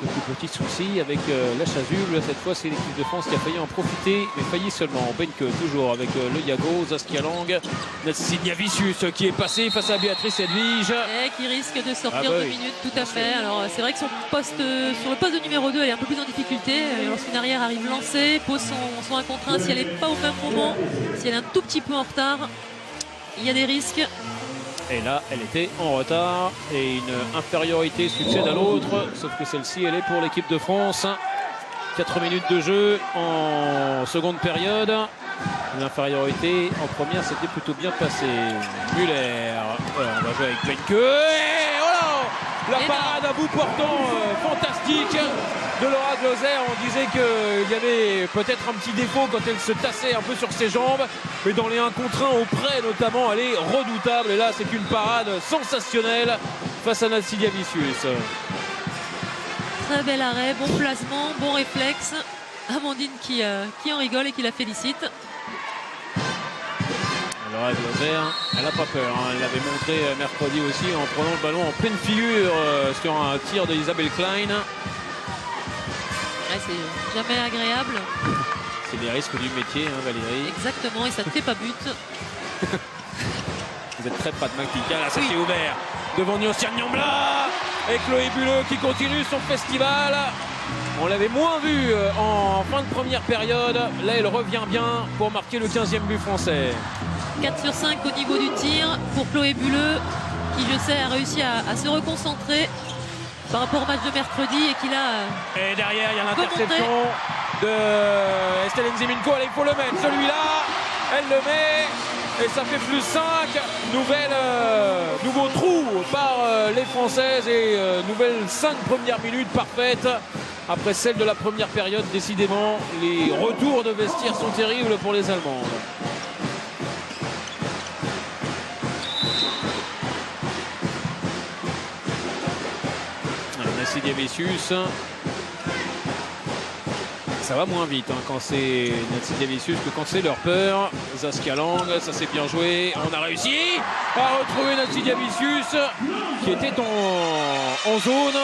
Quelques petits soucis avec la chasuble. Cette fois, c'est l'équipe de France qui a failli en profiter, mais failli seulement. Benke toujours avec le Yago, Saskia Lang, Natsinia Vicius qui est passé face à Béatrice Edwige. Et qui risque de sortir 2 minutes, tout à fait. Alors c'est vrai que son poste, sur le poste de numéro 2, elle est un peu plus en difficulté. Lorsqu'une arrière arrive lancée, pose son 1 contre 1, si elle n'est pas au même moment, si elle est un tout petit peu en retard, il y a des risques. Et là, elle était en retard et une infériorité succède à l'autre, sauf que celle-ci, elle est pour l'équipe de France. 4 minutes de jeu en seconde période. L'infériorité en première, c'était plutôt bien passé. Muller, on va jouer avec Benke. Et voilà, la parade à bout portant fantastique de Laura Glauser. On disait qu'il y avait peut-être un petit défaut quand elle se tassait un peu sur ses jambes, mais dans les 1 contre 1 au près notamment, elle est redoutable. Et là, c'est une parade sensationnelle face à Natsinia Vicius. Très bel arrêt, bon placement, bon réflexe. Amandine qui en rigole et qui la félicite. Laura Glauser, elle n'a pas peur, hein. Elle l'avait montré mercredi aussi en prenant le ballon en pleine figure sur un tir d'Isabelle Klein. Ouais, c'est jamais agréable. C'est les risques du métier, hein, Valérie. Exactement, et ça ne fait pas but. Vous êtes très pragmatique. Ah, là, ça s'est ouvert devant Nyosia Nyambla et Chloé Buleux qui continue son festival. On l'avait moins vu en fin de première période. Là, elle revient bien pour marquer le 15e but français. 4 sur 5 au niveau du tir pour Chloé Buleux, qui, je sais, a réussi à se reconcentrer par rapport au match de mercredi et qu'il a... Et derrière, il y a l'interception de Estelle Nziminko. Allez, il faut le mettre, celui-là. Elle le met et ça fait +5. Nouveau trou par les Françaises et nouvelle 5 premières minutes parfaites. Après celle de la première période, décidément, les retours de vestiaire sont terribles pour les Allemandes. Natsinia Vicius. Ça va moins vite quand c'est Natsinia Vicius que quand c'est leur peur. Saskia Lang, ça s'est bien joué. On a réussi à retrouver Natsinia Vicius qui était en zone.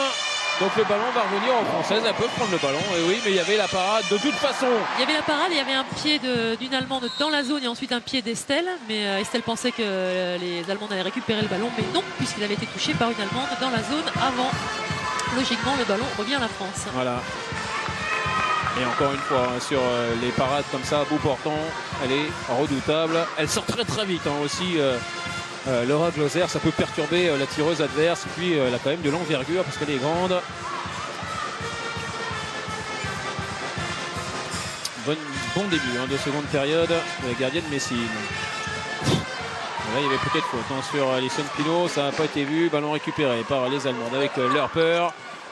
Donc le ballon va revenir aux Françaises. Elle peut prendre le ballon. Et oui, mais il y avait la parade de toute façon. Il y avait la parade, il y avait un pied d'une Allemande dans la zone et ensuite un pied d'Estelle. Mais Estelle pensait que les Allemandes allaient récupérer le ballon. Mais non, puisqu'il avait été touché par une Allemande dans la zone avant. Logiquement, le ballon revient à la France. Voilà. Et encore une fois, sur les parades comme ça, à bout portant, elle est redoutable. Elle sort très très vite aussi. Laura Glauser, ça peut perturber la tireuse adverse. Puis elle a quand même de l'envergure parce qu'elle est grande. Bon début de seconde période de la gardienne Messine. Là, il y avait peut-être faute sur Alison Pinault. Ça n'a pas été vu. Ballon récupéré par les Allemandes avec Lerper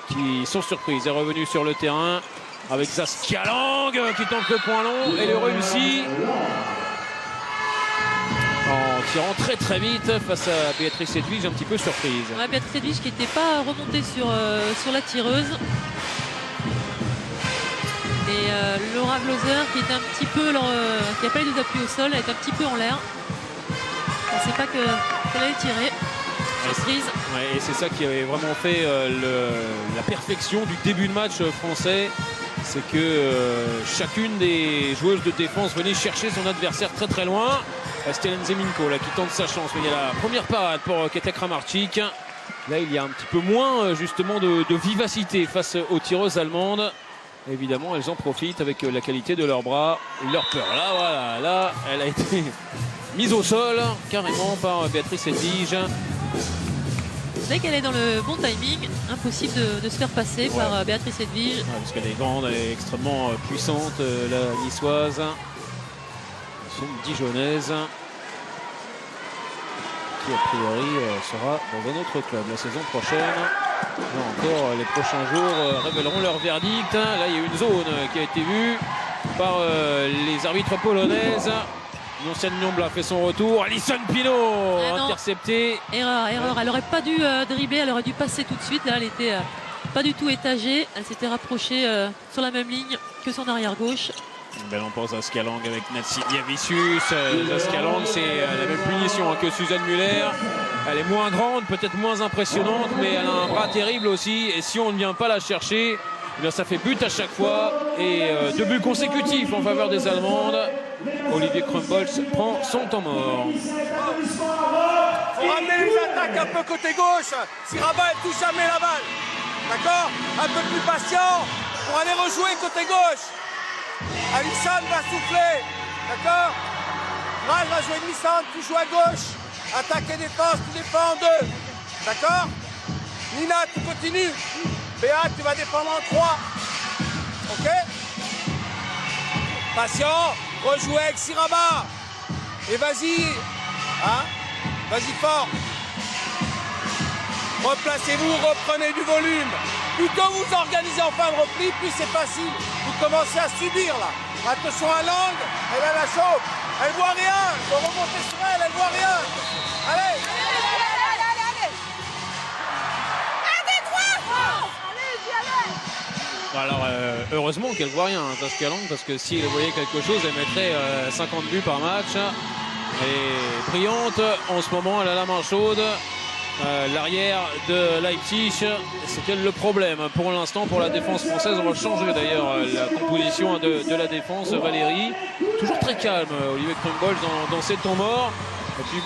qui sont surprises. Elle est revenue sur le terrain avec Saskia Lang qui tente le point long et le réussit en tirant très très vite face à Béatrice Edwige, un petit peu surprise. Ouais, Béatrice Edwige qui n'était pas remontée sur la tireuse. Et Laura Glauser qui était un petit peu qui n'a pas eu des appuis au sol, elle est un petit peu en l'air. On ne sait pas qu'elle allait tirer. Surprise. Ouais, et c'est ça qui avait vraiment fait la perfection du début de match français. C'est que chacune des joueuses de défense venait chercher son adversaire très très loin. Estelle Nziminko là qui tente sa chance. Il y a la première parade pour Kete Kramarczyk. Là il y a un petit peu moins justement de vivacité face aux tireuses allemandes. Évidemment elles en profitent avec la qualité de leurs bras. Leur peur là, voilà, là elle a été mise au sol carrément par Béatrice Edwige. Dès qu'elle est dans le bon timing, impossible de se faire passer par Béatrice Edwige. Ouais, parce qu'elle est grande, elle est extrêmement puissante, la niçoise. C'est une dijonnaise qui a priori sera dans un autre club la saison prochaine. Là encore, les prochains jours révéleront leur verdict. Là, il y a une zone qui a été vue par les arbitres polonaises. L'ancienne Nyombla fait son retour. Alison Pinault interceptée. Erreur. Elle n'aurait pas dû dribbler, elle aurait dû passer tout de suite. Là, elle était pas du tout étagée. Elle s'était rapprochée sur la même ligne que son arrière gauche. On pense à Scalang avec Natsi Diavicius. Scalang, c'est la même punition que Suzanne Muller. Elle est moins grande, peut-être moins impressionnante, mais elle a un bras terrible aussi. Et si on ne vient pas la chercher, eh bien, ça fait but à chaque fois. Et 2 buts consécutifs en faveur des Allemandes. Olivier Krumbolz prend son temps mort. Faut ramener les attaques un peu côté gauche. Si Rabat elle touche jamais la balle. D'accord? Un peu plus patient pour aller rejouer côté gauche. Alisson va souffler. D'accord? Raj va jouer demi-centre, tu joues à gauche. Attaque et défense, tu défends en 2. D'accord? Nina, tu continues. Béa, tu vas défendre en 3. Ok? Patient. Rejouez avec Siraba. Et vas-y. Hein? Vas-y fort. Replacez-vous, reprenez du volume. Plus que vous organisez en fin de repli, plus c'est facile. Vous commencez à subir là. Attention à Lang, elle a la chauffe. Elle voit rien. Il faut remonter sur elle, elle voit rien. Allez. Alors heureusement qu'elle voit rien, Scalang, parce que si elle voyait quelque chose, elle mettrait 50 buts par match. Elle est brillante en ce moment, elle a la main chaude. L'arrière de Leipzig, c'est quel le problème pour l'instant pour la défense française. On va changer d'ailleurs la composition de la défense. Valérie, toujours très calme, Olivier Krumbolz dans ses temps morts. Et puis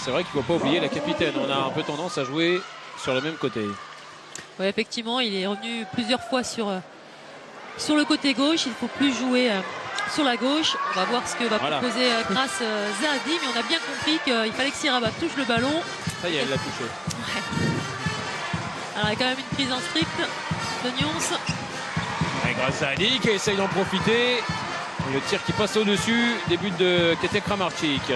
c'est vrai qu'il ne faut pas oublier la capitaine. On a un peu tendance à jouer sur le même côté. Oui, effectivement, il est revenu plusieurs fois sur le côté gauche. Il ne faut plus jouer sur la gauche. On va voir ce que va proposer Grace Zahadi. Mais on a bien compris qu'il fallait que Siraba touche le ballon. Ça y est, elle l'a touché. Ouais. Alors il y a quand même une prise en strict de Nyons. Grace Zahadi qui essaye d'en profiter. Le tir qui passe au-dessus des buts de Kete Kramarczyk.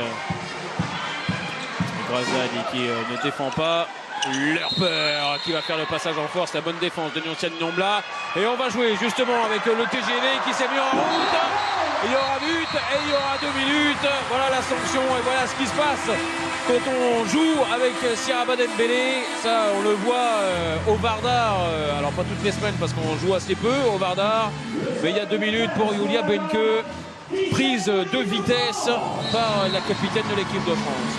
Grace Zahadi qui ne défend pas. Lerper qui va faire le passage en force, la bonne défense de Nyoncian Nyombla. Et on va jouer justement avec le TGV qui s'est mis en route. Il y aura but et il y aura 2 minutes. Voilà la sanction et voilà ce qui se passe quand on joue avec Siraba Dembélé. Ça on le voit au Vardar, alors pas toutes les semaines parce qu'on joue assez peu au Vardar, mais il y a 2 minutes pour Julia Benke. Prise de vitesse par la capitaine de l'équipe de France.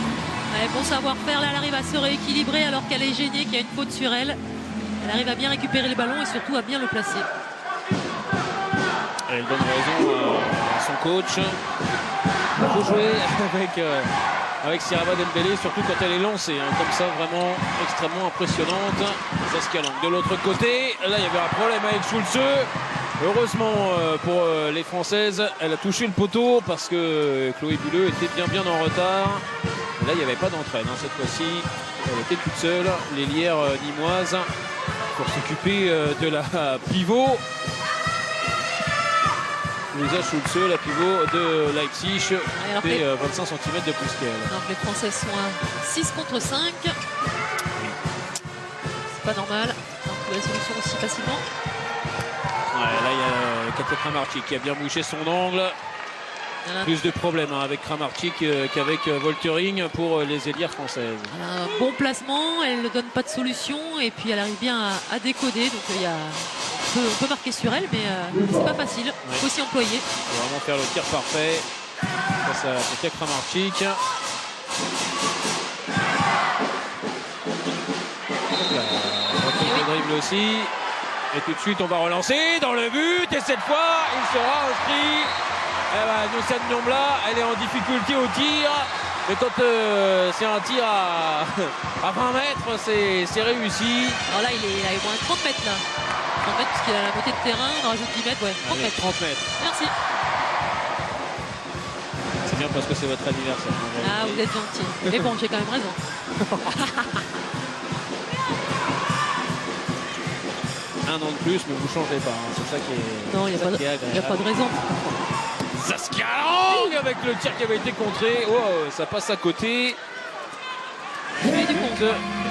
Ouais, bon savoir-faire, là elle arrive à se rééquilibrer alors qu'elle est gênée, qu'il y a une faute sur elle. Elle arrive à bien récupérer le ballon et surtout à bien le placer. Elle donne raison à son coach. Il faut jouer avec Siraba Dembélé, surtout quand elle est lancée. Comme ça, vraiment extrêmement impressionnante. Scalang de l'autre côté. Là, il y avait un problème avec Schulze. Heureusement pour les Françaises, elle a touché le poteau parce que Chloé Bulleux était bien en retard. Et là, il n'y avait pas d'entraîne cette fois-ci. Elle était toute seule, l'ailière nîmoise, pour s'occuper de la pivot. Lisa Schulze, la pivot de Leipzig, fait 25 cm de plus qu'elle. Donc les Françaises sont à 6 contre 5. C'est pas normal. On trouve la solution aussi facilement. Ouais, là, il y a Kete Kramarczyk qui a bien bouché son angle. Voilà. Plus de problèmes avec Kramarczyk qu'avec Woltering pour les ailières françaises. Voilà, bon placement, elle ne donne pas de solution et puis elle arrive bien à décoder. Donc on peut marquer sur elle, mais c'est pas facile. Il faut s'y employer. Il faut vraiment faire le tir parfait face à Kete Kramarczyk. Le dribble aussi. Et tout de suite, on va relancer dans le but. Et cette fois, il sera inscrit. Nyoncian Nyombla, elle est en difficulté au tir. Mais quand c'est un tir à 20 mètres, c'est réussi. Alors là, il a au moins 30 mètres là. 30 mètres puisqu'il a la moitié de terrain. On rajoute 10 mètres, ouais. 30 Allez, mètres. 30 mètres. Merci. C'est bien parce que c'est votre anniversaire. Ah, vous êtes gentil. Mais bon, j'ai quand même raison. un an de plus, mais vous ne changez pas. Hein. C'est ça qui est. Non, il n'y a pas de raison. Saskia Lang avec le tir qui avait été contré. Oh, ça passe à côté. Et du compte,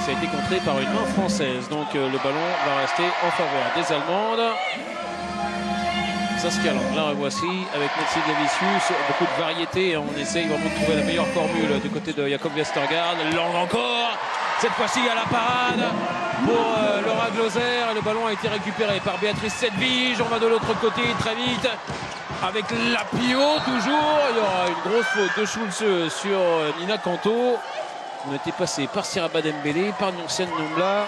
ça a été contré par une main française. Donc le ballon va rester en faveur des Allemandes. Saskia Lang, la revoici avec Netsi Davicius. Beaucoup de variété. On essaye vraiment de trouver la meilleure formule du côté de Jakob Vestergaard. Lang encore. Cette fois-ci à la parade pour Laura Glauser. Le ballon a été récupéré par Béatrice Sedvige. On va de l'autre côté très vite. Avec Lapio toujours. Il y aura une grosse faute de Schulze sur Nina Kanto. On était passé par Siraba Dembélé, par Nyoncen Nombla.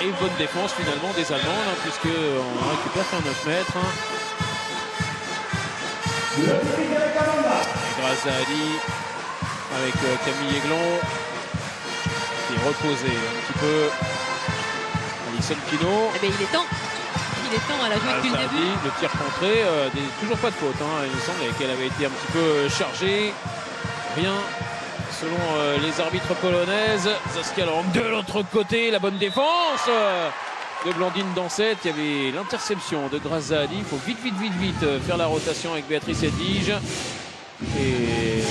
Et bonne défense finalement des Allemandes, hein, puisqu'on récupère qu'un 9 mètres. Hein. Grâce à Ali, avec Camille Aiglon, qui est reposé un petit peu. Alison Pino. Eh bien, il est temps. Il est temps, elle a joué depuis le début. Le tir contré, toujours pas de faute. Hein. Il me semble qu'elle avait été un petit peu chargée. Rien, selon les arbitres polonaises. Saskia Lang de l'autre côté, la bonne défense de Blandine Dansette. Il y avait l'interception de Grace Zahadi. Il faut vite faire la rotation avec Béatrice Edvige. Et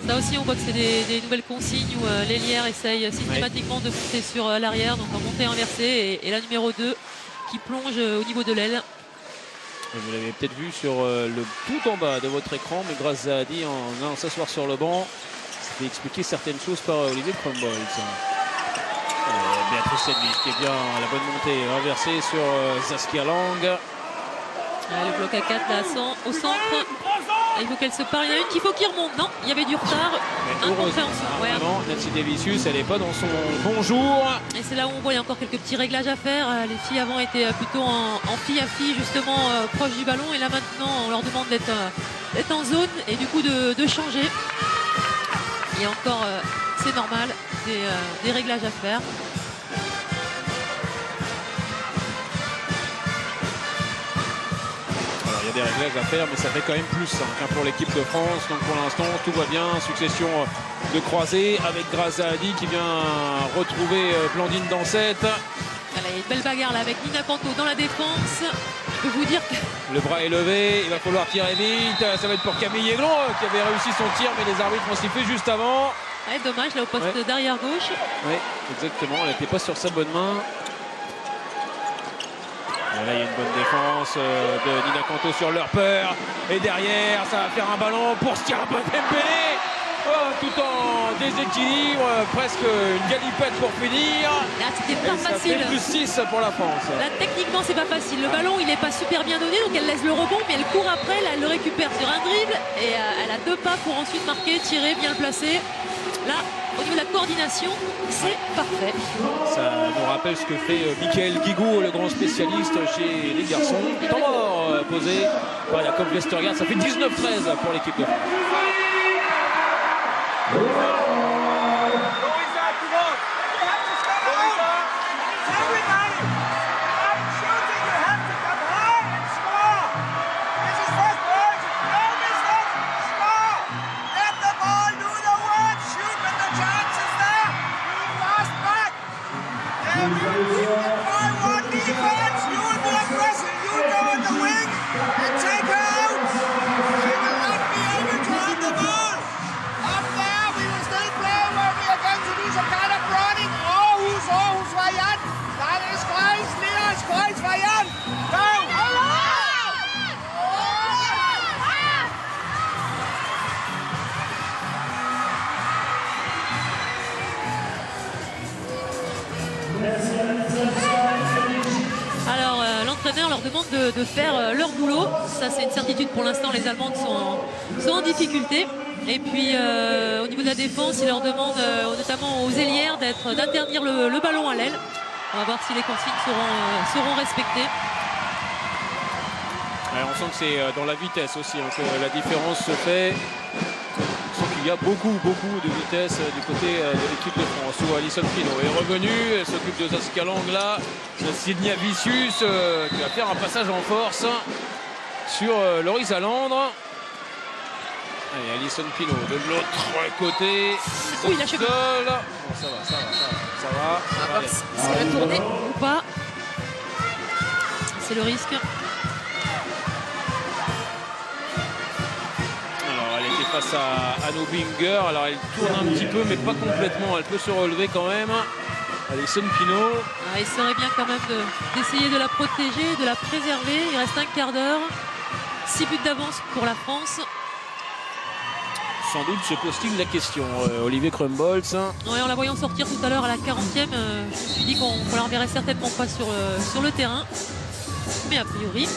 ça aussi, on voit que c'est des nouvelles consignes où l'ailière essaye systématiquement de pousser sur l'arrière, donc en montée inversée, et la numéro 2 qui plonge au niveau de l'aile. Vous l'avez peut-être vu sur le tout en bas de votre écran, mais Grace Zahadi en allant s'asseoir sur le banc, c'était expliquer certaines choses par Olivier Crombold. Béatrice Edvige qui est bien à la bonne montée inversée sur Saskia Lang. Le bloc à 4 là, au centre. Il faut qu'elle se parle. Il y en a une qu'il faut qu'il remonte. Non, il y avait du retard. Incompréhension. Vraiment, Netsi Davicius, elle n'est pas dans son bon jour. Et c'est là où on voit il y a encore quelques petits réglages à faire. Les filles avant étaient plutôt en fille à fille, justement proche du ballon. Et là maintenant, on leur demande d'être en zone et du coup de changer. Il y a encore, c'est normal, des réglages à faire. Il y a des réglages à faire, mais ça fait quand même plus qu'un pour l'équipe de France. Donc pour l'instant, tout va bien. Succession de croisés avec Grace Zahadi qui vient retrouver Blandine Dansette. Il y a une belle bagarre là avec Nina Kanto dans la défense. Je peux vous dire que le bras est levé, il va falloir tirer vite. Ça va être pour Camille Aiglon qui avait réussi son tir, mais les arbitres ont sifflé juste avant. Ouais, dommage, là au poste d'arrière gauche. Oui, exactement. Elle n'était pas sur sa bonne main. Et là, il y a une bonne défense de Nina Kanto sur Lerper. Et derrière, ça va faire un ballon pour Siraba Dembélé. Tout en déséquilibre, presque une galipette pour finir. Là, c'était pas facile. Ça fait plus 6 pour la France. Là, techniquement, c'est pas facile. Le ballon, il n'est pas super bien donné, donc elle laisse le rebond, mais elle court après. Là, elle le récupère sur un dribble et elle a 2 pas pour ensuite marquer, tirer, bien le placer. Là, au niveau de la coordination, c'est parfait. Ça nous rappelle ce que fait Michael Guigou, le grand spécialiste chez les garçons. Temps mort posé par Jakob Vestergaard. Ça fait 19-13 pour l'équipe de France. L'entraîneur leur demande de faire leur boulot. Ça, c'est une certitude pour l'instant. Les Allemandes sont en difficulté. Et puis, au niveau de la défense, il leur demande, notamment aux ailières, d'interdire le ballon à l'aile. On va voir si les consignes seront respectées. Alors, on sent que c'est dans la vitesse aussi que la différence se fait. On sent qu'il y a beaucoup de vitesse du côté de l'équipe de France. Où Alison Pino est revenue, elle s'occupe de Saskia Lang là. Sydney Avicius qui va faire un passage en force sur Loris Alandre. Allez, Alison Pino de l'autre côté. Oui, il a chopé. Bon, ça va. Ça va. On va voir si elle va tourner ou pas. C'est le risque. Alors elle était face à Nobinger. Alors elle tourne un petit peu mais pas complètement. Elle peut se relever quand même. Alison Pino. Ah, il serait bien quand même d'essayer de la protéger, de la préserver. Il reste un quart d'heure. 6 buts d'avance pour la France. Sans doute se pose-t-il la question, Olivier Krumbolz. Ouais, en la voyant sortir tout à l'heure à la 40e, je me suis dit qu'on ne la reverrait certainement pas sur le terrain. Mais a priori,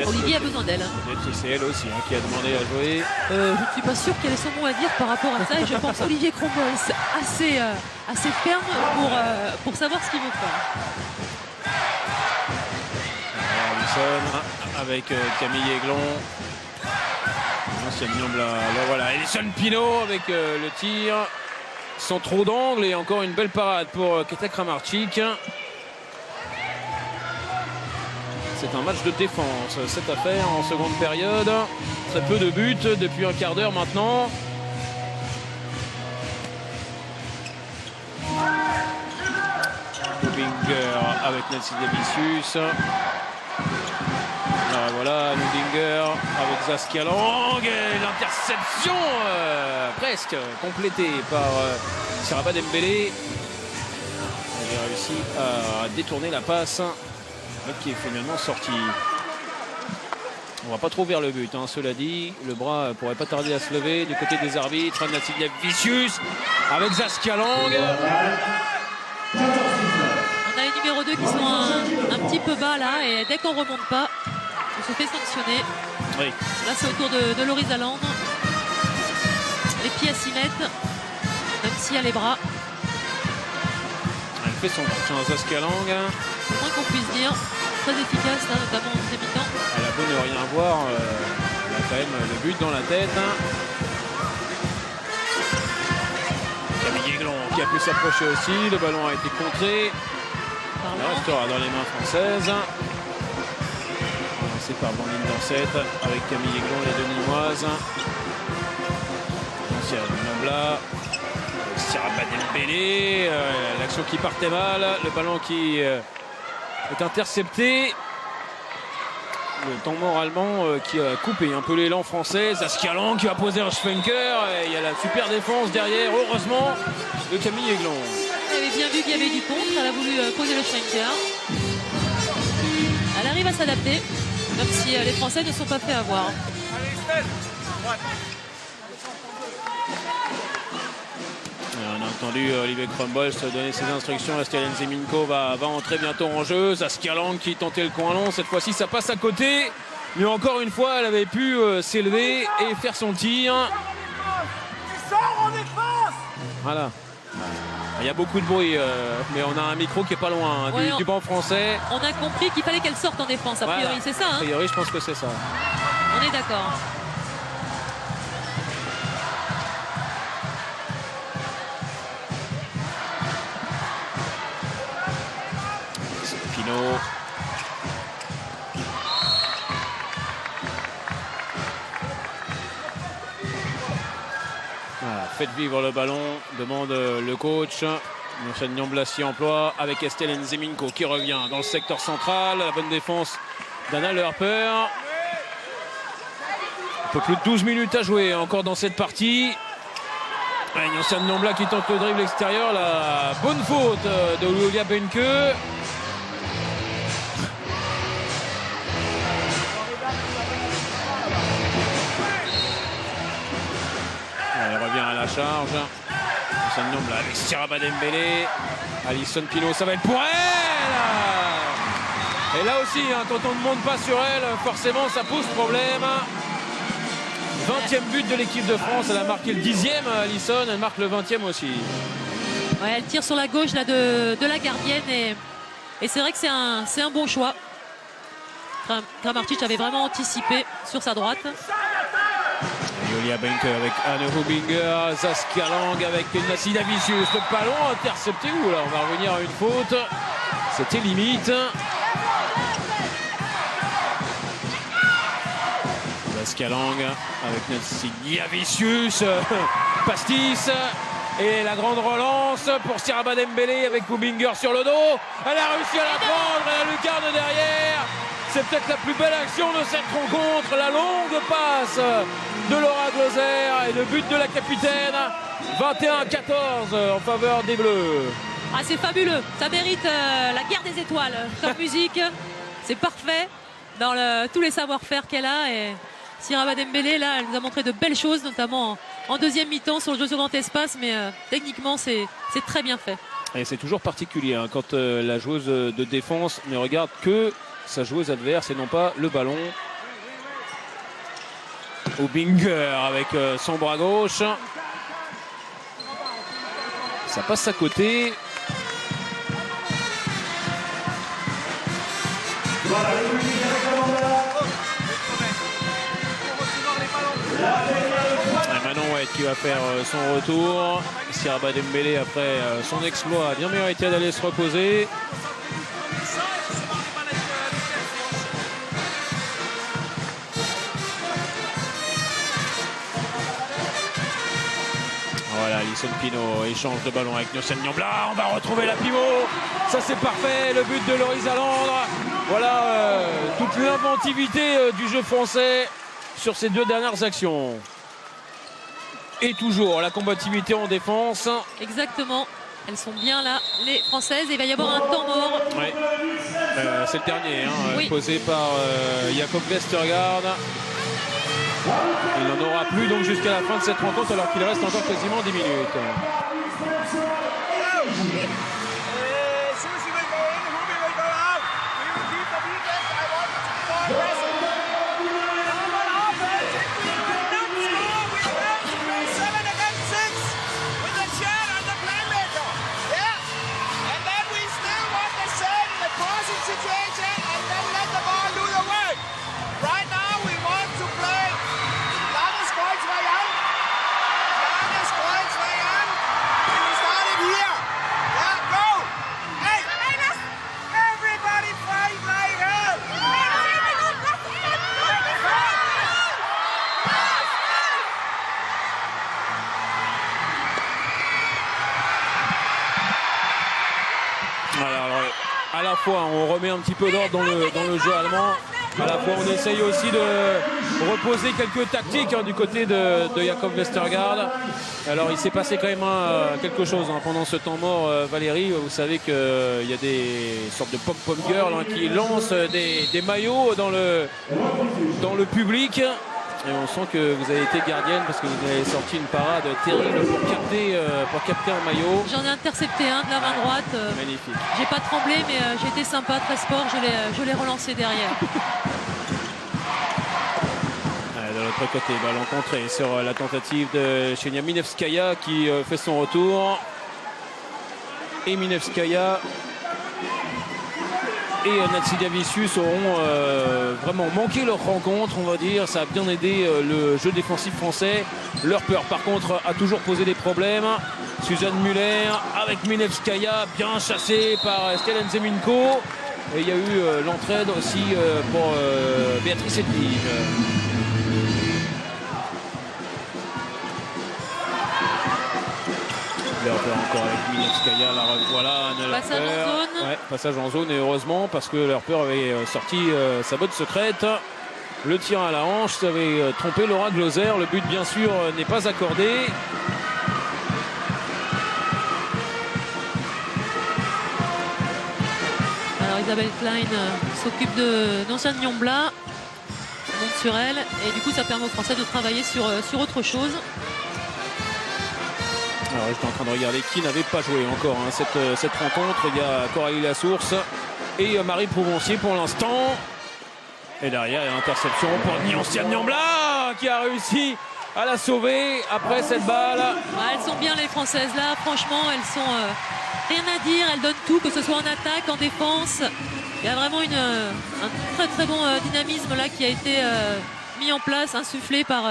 Olivier a besoin d'elle. Peut-être que c'est elle aussi qui a demandé à jouer. Je ne suis pas sûr qu'elle ait son mot à dire par rapport à ça. Et je pense Olivier Krumbolz assez ferme pour savoir ce qu'il veut faire. Alison avec Camille Aiglon. Voilà, Alison Pino avec le tir sans trop d'angle et encore une belle parade pour Keta Kramarczyk. C'est un match de défense cette affaire en seconde période. Très peu de buts depuis un quart d'heure maintenant. Nobinger avec Nancy Davicius. Alors voilà, Nobinger avec Saskia Lang et l'interception presque complétée par Siraba Dembélé. Elle a réussi à détourner la passe qui est finalement sorti. On va pas trop vers le but, cela dit. Le bras pourrait pas tarder à se lever du côté des arbitres. Nancy Davicius avec Saskia Lang. On a les numéros 2 qui sont un petit peu bas là et dès qu'on remonte pas, on se fait sanctionner. Oui. Là c'est au tour de Laurie Zalande. Les pieds à s'y mettre, même s'il y a les bras. Elle fait son match, Saskia Lang. C'est le moins qu'on puisse dire. Très efficace, là, notamment en deuxième mi-temps. Elle a beau ne rien voir, elle a quand même le but dans la tête. Camille Aiglon qui a pu s'approcher aussi. Le ballon a été contré. Il restera dans les mains françaises. Lancé par Blandine Dansette avec Camille Aiglon, les deux Nîmoises. Ancienne Nambla. Siraba Dembélé. L'action qui partait mal. Le ballon qui est intercepté. Le temps mort allemand qui a coupé un peu l'élan français. Saskia Lang qui va poser un Schwenker. Et il y a la super défense derrière, heureusement, de Camille Aiglon. Elle avait bien vu qu'il y avait du contre. Elle a voulu poser le Schwenker. Elle arrive à s'adapter, même si les Français ne sont pas fait avoir. On a entendu Olivier Krumbolz donner ses instructions. Estelle Nzeminko va entrer bientôt en jeu. Saskia Lang qui tentait le coin long. Cette fois-ci, ça passe à côté. Mais encore une fois, elle avait pu s'élever et faire son tir. Voilà. Il y a beaucoup de bruit, mais on a un micro qui est pas loin du banc français. On a compris qu'il fallait qu'elle sorte en défense, a priori, c'est ça. A priori, je pense que c'est ça. On est d'accord. Pino. Voilà, faites vivre le ballon, demande le coach. L'enseignant Blassier emploie avec Estelle Nzeminko qui revient dans le secteur central. La bonne défense d'Anna Lerper. Un peu plus de 12 minutes à jouer encore dans cette partie. Nyansan Nambla qui tente le dribble extérieur. La bonne faute de Julia Benke. Elle revient à la charge. Nyansan Nambla avec Siraba Dembélé. Alison Pino, ça va être pour elle. Et là aussi, quand on ne monte pas sur elle, forcément ça pose problème. 20e but de l'équipe de France, elle a marqué le 10e, Alison, elle marque le 20e aussi. Ouais, elle tire sur la gauche là, de la gardienne et c'est vrai que c'est un bon choix. Kramarczyk avait vraiment anticipé sur sa droite. Julia Benke avec Anne Hubinger, Saskia Lang avec Nancy Davicius. Le ballon intercepté où là? On va revenir à une faute. C'était limite. Saskia Lang avec Nancy Davicius. Pastis. Et la grande relance. relance pour Siraba Dembélé avec Kubinger sur le dos. Elle a réussi à la prendre, elle a lucarne derrière. C'est peut-être la plus belle action de cette rencontre, la longue passe de Laura Gloser et le but de la capitaine. 21-14 en faveur des Bleus. Ah, c'est fabuleux, ça mérite la guerre des étoiles comme musique. C'est parfait dans tous les savoir-faire qu'elle a. Et Siraba Dembélé, là, elle nous a montré de belles choses, notamment en deuxième mi-temps sur le jeu sur grand espace. Mais techniquement, c'est très bien fait. Et c'est toujours particulier hein, quand la joueuse de défense ne regarde que sa joueuse adverse et non pas le ballon. Kubinger avec son bras gauche. Ça passe à côté. Et Manon White qui va faire son retour. Siraba Dembélé après son exploit a bien mérité d'aller se reposer. Voilà, Alison Pino échange de ballon avec Nyosiane Niambla. On va retrouver la pivot. Ça c'est parfait, le but de Loris Alandre. Voilà toute l'inventivité du jeu français sur ces deux dernières actions. Et toujours la combativité en défense. Exactement, elles sont bien là, les Françaises. Et il va y avoir un temps mort. Oui. C'est le dernier, hein, oui. Posé par Jakob Vestergaard. Il n'en aura plus donc jusqu'à la fin de cette rencontre alors qu'il reste encore quasiment 10 minutes. À la fois on remet un petit peu d'ordre dans le jeu allemand, à la fois on essaye aussi de reposer quelques tactiques hein, du côté de Jakob Vestergaard. Alors il s'est passé quand même quelque chose hein, pendant ce temps mort, Valérie. Vous savez qu'il y a des sortes de pom-pom girls hein, qui lancent des maillots dans le public. Et on sent que vous avez été gardienne parce que vous avez sorti une parade terrible pour capter un maillot. J'en ai intercepté un de la main droite. Magnifique. J'ai pas tremblé, mais j'ai été sympa, très sport. Je l'ai relancé derrière. De l'autre côté, ballon contré sur la tentative de Ksenia Minevskaya qui fait son retour. Et Minevskaya et Natsilia Vicius auront vraiment manqué leur rencontre, on va dire. Ça a bien aidé le jeu défensif français. Leur peur, par contre, a toujours posé des problèmes. Suzanne Muller avec Minevskaya, bien chassée par Stellen Zeminko. Et il y a eu l'entraide aussi pour Béatrice Edlige. Encore avec Minevskaya, la voilà. Passage en zone. Ouais, passage en zone et heureusement parce que leur peur avait sorti sa botte secrète. Le tir à la hanche, ça avait trompé Laura Gloser. Le but bien sûr n'est pas accordé. Alors Isabelle Klein s'occupe de Nyosiane Niambla, monte sur elle et du coup ça permet aux Français de travailler sur autre chose. Alors j'étais en train de regarder qui n'avait pas joué encore hein, cette rencontre. Il y a Coralie Lassource et Marie Prouvoncier pour l'instant. Et derrière il y a interception pour Nyosiane Niambla qui a réussi à la sauver après cette balle. Ouais, elles sont bien les Françaises là, franchement elles sont rien à dire, elles donnent tout, que ce soit en attaque, en défense. Il y a vraiment un très très bon dynamisme là qui a été mis en place, insufflé par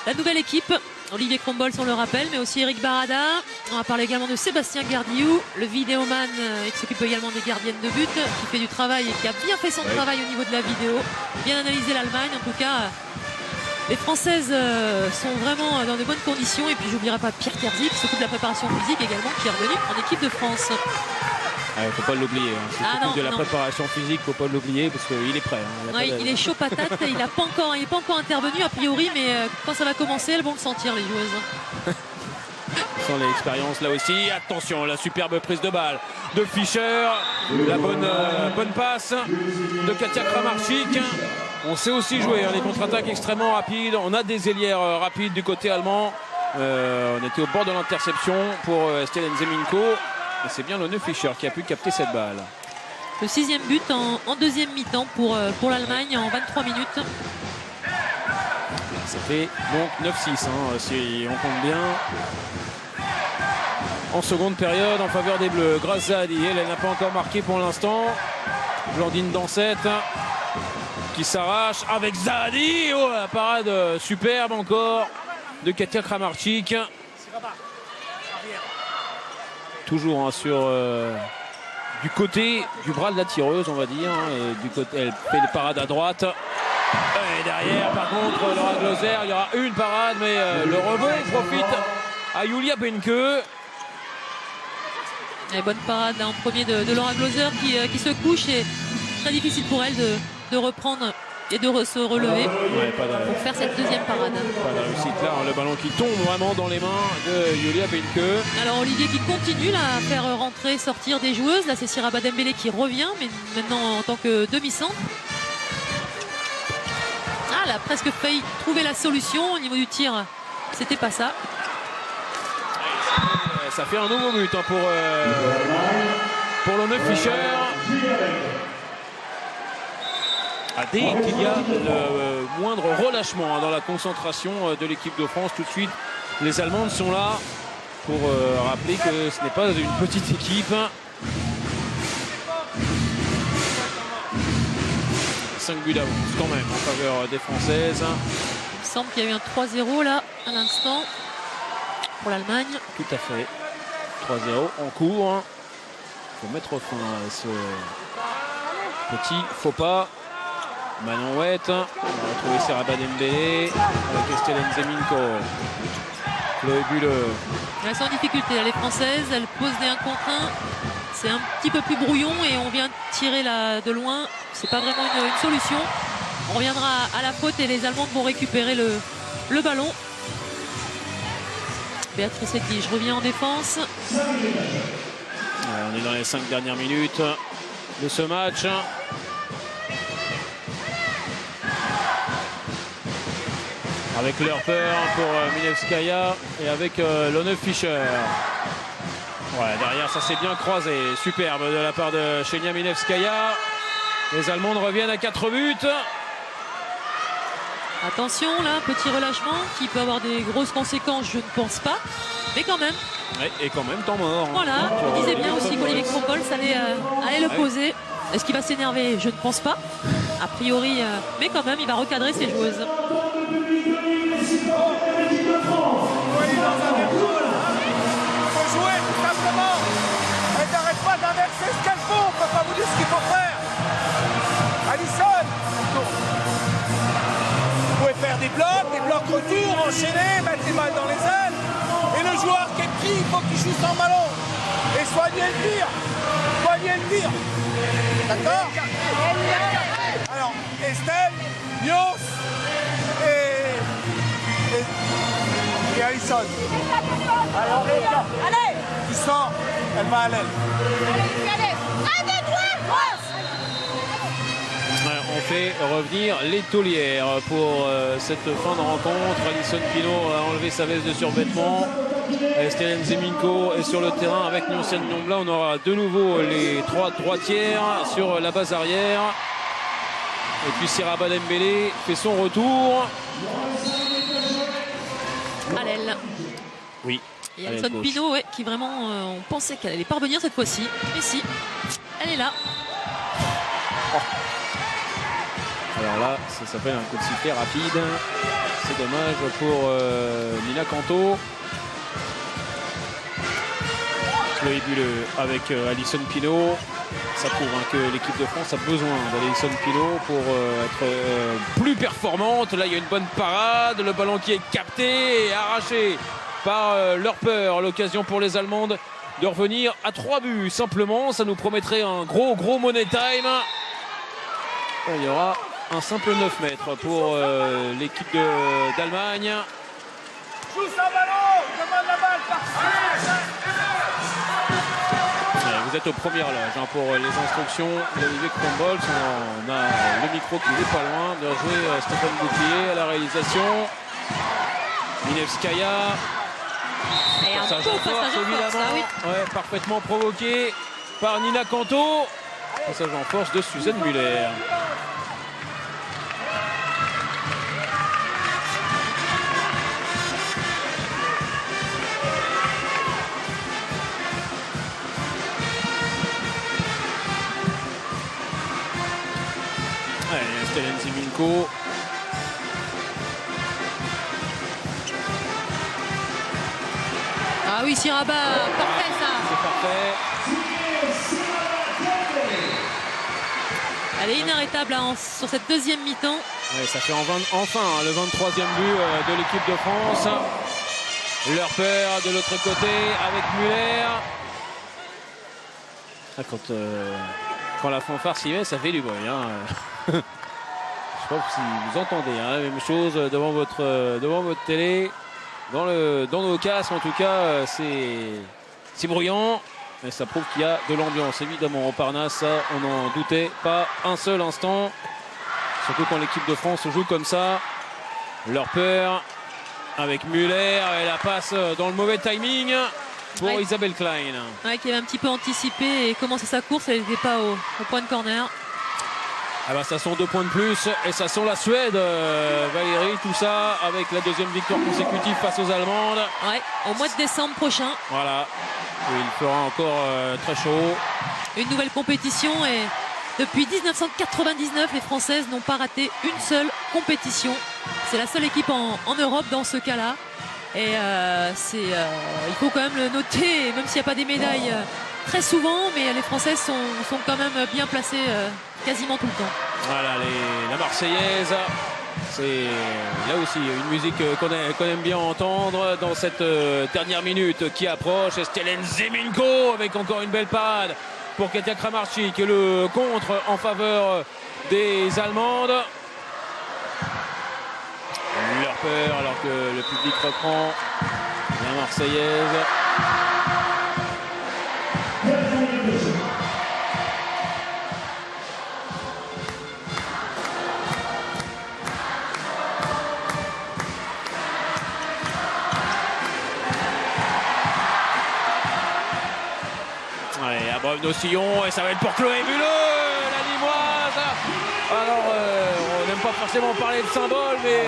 la nouvelle équipe. Olivier Crombols, on le rappelle, mais aussi Eric Barada. On va parler également de Sébastien Gardiou, le vidéoman qui s'occupe également des gardiennes de but, qui fait du travail et qui a bien fait son travail au niveau de la vidéo. Bien analysé l'Allemagne, en tout cas. Les Françaises sont vraiment dans de bonnes conditions. Et puis j'oublierai pas Pierre Terzi qui s'occupe de la préparation physique également, qui est revenu en équipe de France. Il ne faut pas l'oublier. Hein. C'est de la préparation physique, il ne faut pas l'oublier parce qu'il est prêt. Hein. Il est chaud patate, il n'est pas encore intervenu a priori, mais quand ça va commencer, elles vont le sentir, les joueuses. Sans l'expérience là aussi. Attention, la superbe prise de balle de Fischer. La bonne passe de Katia Kramarczyk. On sait aussi jouer, hein, les contre-attaques extrêmement rapides. On a des ailières rapides du côté allemand. On était au bord de l'interception pour Stellen Zeminko. Et c'est bien Lone Fischer qui a pu capter cette balle. Le 6e but en deuxième mi-temps pour l'Allemagne en 23 minutes. Ça fait donc 9-6 hein, si on compte bien. En seconde période en faveur des Bleus. Grâce à Adi, elle n'a pas encore marqué pour l'instant. Blandine Dansette qui s'arrache avec Zahadi. Oh, la parade superbe encore de Katia Kramarczyk. Toujours hein, sur du côté du bras de la tireuse, on va dire. Et du côté, elle fait des parades à droite. Et derrière, par contre, Laura Gloser, il y aura une parade, mais le rebond profite à Julia Benke. Et bonne parade là, en premier de Laura Gloser qui se couche. Et très difficile pour elle de reprendre et de se relever pour faire cette deuxième parade. Pas de réussite là, hein, le ballon qui tombe vraiment dans les mains de Julia Benke. Alors Olivier qui continue là, à faire rentrer, sortir des joueuses. Là c'est Siraba Dembélé qui revient, mais maintenant en tant que demi-centre. Ah, elle a presque failli trouver la solution au niveau du tir. C'était pas ça. Ça fait un nouveau but hein, pour Lone Fischer. Dès qu'il y a le moindre relâchement hein, dans la concentration de l'équipe de France, tout de suite les Allemandes sont là pour rappeler que ce n'est pas une petite équipe. 5 buts d'avance quand même en faveur des Françaises. Il semble qu'il y a eu un 3-0 là à l'instant pour l'Allemagne. Tout à fait. 3-0 en cours. Il faut mettre fin à ce petit faux pas. Manon Huet. On va retrouver Siraba Dembélé avec Stellen Zeminko. Chloé Bulleux. Elles sont en difficulté là, les Françaises. Elles posent des 1 contre 1. C'est un petit peu plus brouillon et on vient tirer là de loin. C'est pas vraiment une solution. On reviendra à la faute et les Allemandes vont récupérer le ballon. Béatrice Edlige revient en défense. On est dans les 5 dernières minutes de ce match. Avec Lerper pour Milevskaya et avec Lone Fischer. Ouais, derrière ça s'est bien croisé. Superbe de la part de Ksenia Milevskaya. Les Allemandes reviennent à 4 buts. Attention là, petit relâchement qui peut avoir des grosses conséquences, je ne pense pas. Mais quand même. Ouais, et quand même temps mort. Voilà, je disais bien aussi qu'Olivier Kropol allait le poser. Est-ce qu'il va s'énerver? Je ne pense pas. A priori, mais quand même, il va recadrer ses joueuses. Jouer tout simplement. Elles n'arrêtent pas d'inverser ce qu'elles font. On ne peut pas vous dire ce qu'il faut faire. Alisson. Vous pouvez faire des blocs retour, enchaîner, mettre les balles dans les ailes. Et le joueur qui est pris, il faut qu'il joue sans ballon. Et soigner le tir. D'accord? Alors, Estelle, Nios et Alisson. Allez, Qui sort, elle va à l'aile. allez. 1, 2, 3, On fait revenir les taulières pour cette fin de rencontre. Alison Pino a enlevé sa veste de survêtement. Stellen Zeminko est sur le terrain avec Nyoncen Nyongla. On aura de nouveau les 3 droitières sur la base arrière. Et puis Siraba Dembélé fait son retour. À l'aile. Oui. Et Alison Pino, ouais, qui vraiment, on pensait qu'elle allait parvenir cette fois-ci. Mais si, elle est là. Alors là, ça s'appelle un coup de sifflet rapide. C'est dommage pour Nina Canto. Chloé Bulleux avec Alison Pinault. Ça prouve que l'équipe de France a besoin d'Alison Pinault pour être plus performante. Là, il y a une bonne parade. Le ballon qui est capté et arraché par Lörper. L'occasion pour les Allemandes de revenir à 3 buts. Simplement, ça nous promettrait un gros money time. Il y aura un simple 9 mètres pour l'équipe d'Allemagne. Joue ça ballon, demande la balle par Vous êtes aux premières loges pour les instructions d'Olivier Krumbolz. On a le micro qui n'est pas loin de jouer Stéphane Bouclier à la réalisation. Minevskaya. Et un Passage beau en passage force, en évidemment. force, ah oui. Ouais, parfaitement provoqué par Nina Canto. Passage en force de Suzanne Muller. Allez, Stellen Ziminko. Ah oui, Siraba, parfait ça. C'est parfait. Elle est inarrêtable hein, sur cette deuxième mi-temps. Ouais, ça fait enfin le 23e but de l'équipe de France. Lörper de l'autre côté avec Muller. Ah, quand la fanfare s'y met, ça fait du bruit. Hein. Je sais pas si vous entendez la même chose devant votre télé. Dans nos casques, en tout cas, c'est bruyant. Mais ça prouve qu'il y a de l'ambiance. Évidemment, au Parnasse, ça, on n'en doutait pas un seul instant. Surtout quand l'équipe de France joue comme ça. Lörper avec Muller. Et la passe dans le mauvais timing pour Isabelle Klein. Ouais, qui avait un petit peu anticipé et commencé sa course. Elle n'était pas au point de corner. Ah bah ça sont 2 points de plus et ça sent la Suède, Valérie, tout ça avec la deuxième victoire consécutive face aux Allemandes. Ouais, au mois de décembre prochain. Voilà, et il fera encore très chaud. Une nouvelle compétition et depuis 1999, les Françaises n'ont pas raté une seule compétition. C'est la seule équipe en Europe dans ce cas-là. Et il faut quand même le noter, même s'il n'y a pas des médailles très souvent, mais les Françaises sont quand même bien placées quasiment tout le temps. Voilà, la Marseillaise, c'est là aussi une musique qu'on aime bien entendre dans cette dernière minute qui approche. Stellen Ziminko avec encore une belle parade pour Katia Kramarczyk et le contre en faveur des Allemandes. Lörper alors que le public reprend la Marseillaise. Allez, abreuve nos sillons et ça va être pour Chloé Bulleux, la Limoise. Alors, on n'aime pas forcément parler de symbole, mais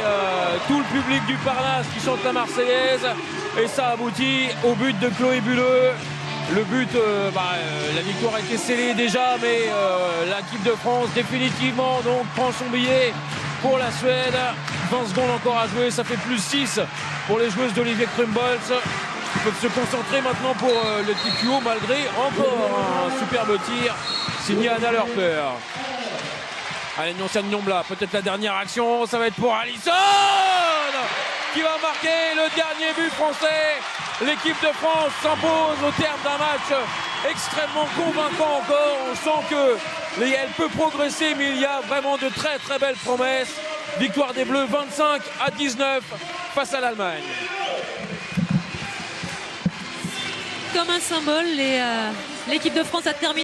tout le public du Parnasse qui chante la Marseillaise. Et ça aboutit au but de Chloé Bulleux. Le but, la victoire a été scellée déjà, mais l'équipe de France définitivement donc prend son billet pour la Suède. 20 secondes encore à jouer, ça fait plus 6 pour les joueuses d'Olivier Krumbolz. Ils peuvent se concentrer maintenant pour le TQO malgré encore un superbe tir signé Anna Lörper. Allez, Nyoncia Nyombla, peut-être la dernière action, ça va être pour Alison qui va marquer le dernier but français. L'équipe de France s'impose au terme d'un match extrêmement convaincant encore. On sent qu'elle peut progresser, mais il y a vraiment de très très belles promesses. Victoire des Bleus 25-19 face à l'Allemagne. Comme un symbole, l'équipe de France a terminé